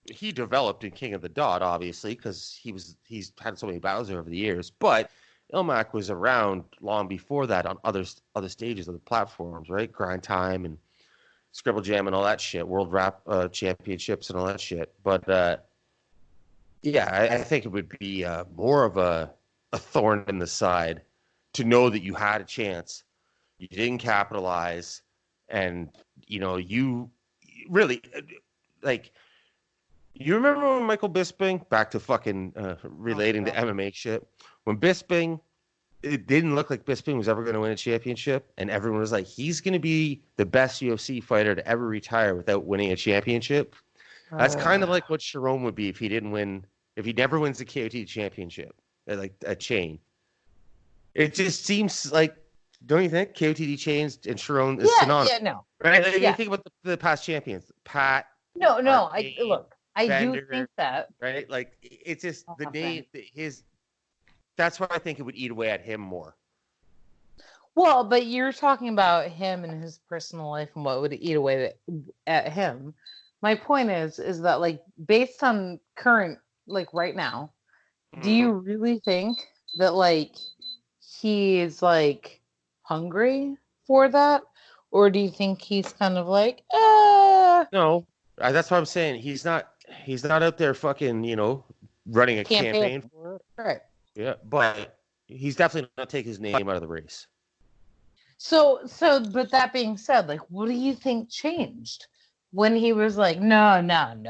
He developed in King of the Dot, obviously, because he's had so many battles over the years. But Illmac was around long before that on other stages of the platforms, right? Grind Time and Scribble Jam and all that shit, World Rap Championships and all that shit. But I think it would be more of a thorn in the side to know that you had a chance, you didn't capitalize, and you really you remember when Michael Bisping, back to fucking relating to MMA shit, when Bisping, it didn't look like Bisping was ever going to win a championship, and everyone was like, he's going to be the best UFC fighter to ever retire without winning a championship. That's kind of like what Charron would be if he never wins the KOTD championship, like a chain. It just seems like, don't you think? KOTD chains and Charron is synonymous. Yeah, no. Right? Like, you think about the past champions, Pat. No, I Bender, do think that. Right? Like, it's just the name, that's why I think it would eat away at him more. Well, but you're talking about him and his personal life and what would eat away at him. My point is that, based on current, right now, do you really think that, he's, hungry for that? Or do you think he's kind of No, that's what I'm saying. He's not out there fucking, running a campaign for it. Right. Yeah, but he's definitely not taking his name out of the race. So, but that being said, what do you think changed when he was no?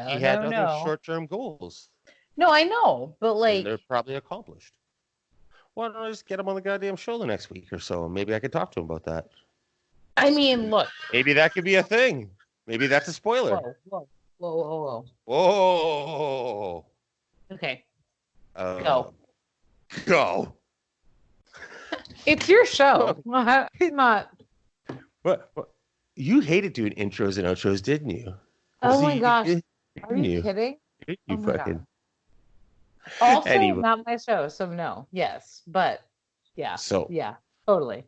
He had other short-term goals. No, I know, but and they're probably accomplished. Why don't I just get him on the goddamn show the next week or so, and maybe I could talk to him about that. I mean, look. Maybe that could be a thing. Maybe that's a spoiler. Whoa. Okay. Go. It's your show. Not. What? You hated doing intros and outros, didn't you? Oh my gosh. Are you kidding? You fucking. Also, not my show, so no. Yes, but yeah. So yeah, totally.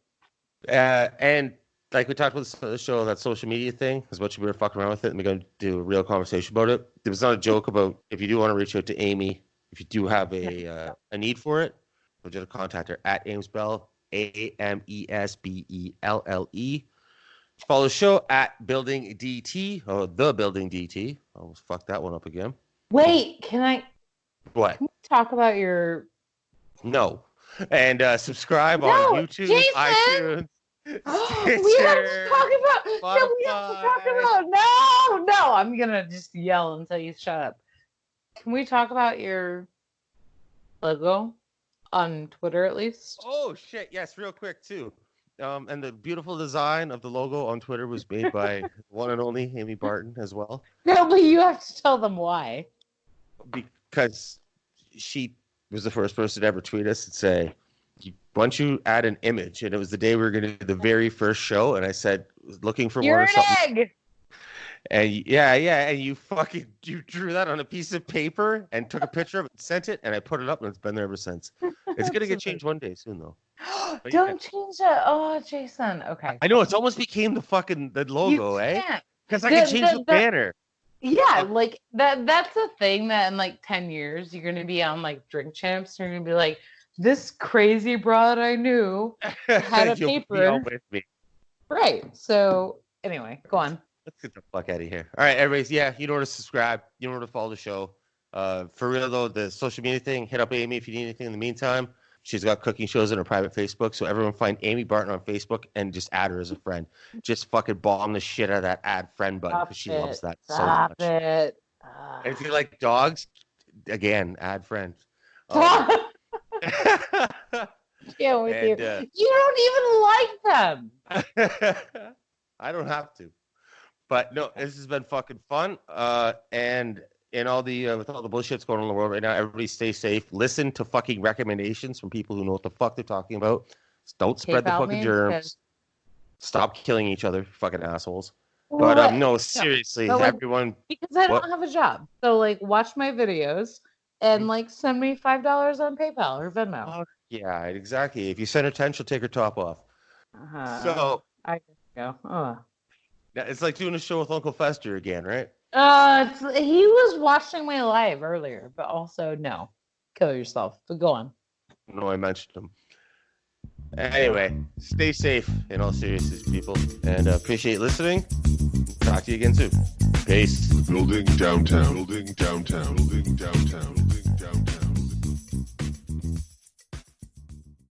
And like we talked about the show, that social media thing is what we were fucking around with it, and we're going to do a real conversation about it. There was not a joke about if you do want to reach out to Amy, if you do have a need for it, we'll just contact her at Amesbell, AMESBELLE. Follow the show at Building DT, or The Building DT. I almost fucked that one up again. Wait, can What? we talk about your... No. And subscribe on YouTube, Jason! iTunes. We have to talk about... No, we have to talk about... No, I'm going to just yell until you shut up. Can we talk about your logo on Twitter at least? Oh, shit. Yes, real quick, too. And the beautiful design of the logo on Twitter was made by one and only Amy Barton as well. No, but you have to tell them why. Because she was the first person to ever tweet us and say, why don't you add an image? And it was the day we were going to do the very first show. And I said, looking for You're one or something. an egg! And and you drew that on a piece of paper and took a picture of it and sent it, and I put it up, and it's been there ever since. It's gonna get changed one day soon, though. Don't change it. Oh, Jason. Okay. I know it's almost became the logo, because I can change the banner. Yeah, like that's a thing that in like 10 years you're gonna be on like Drink Champs, and you're gonna be like, this crazy broad I knew had a paper. Be all with me. Right. So anyway, go on. Let's get the fuck out of here. All right, everybody's, you know where to subscribe. You know where to follow the show. For real, though, the social media thing, hit up Amy if you need anything in the meantime. She's got cooking shows in her private Facebook, so everyone find Amy Barton on Facebook and just add her as a friend. Just fucking bomb the shit out of that add friend button because she loves that so much. Stop it. And if you like dogs, again, add friend. Yeah, with you. You don't even like them. I don't have to. But no, this has been fucking fun. And in all the with all the bullshit's going on in the world right now, everybody stay safe. Listen to fucking recommendations from people who know what the fuck they're talking about. Don't spread the fucking germs. Stop killing each other, fucking assholes. But no, seriously, everyone. Because I don't have a job, so like watch my videos and like send me $5 on PayPal or Venmo. Yeah, exactly. If you send her 10, she'll take her top off. So I go. It's like doing a show with Uncle Fester again, right? He was watching my live earlier, but also no, kill yourself. But go on. No, I mentioned him. Anyway, stay safe in all seriousness, people, and appreciate listening. Talk to you again soon. Peace. Building downtown.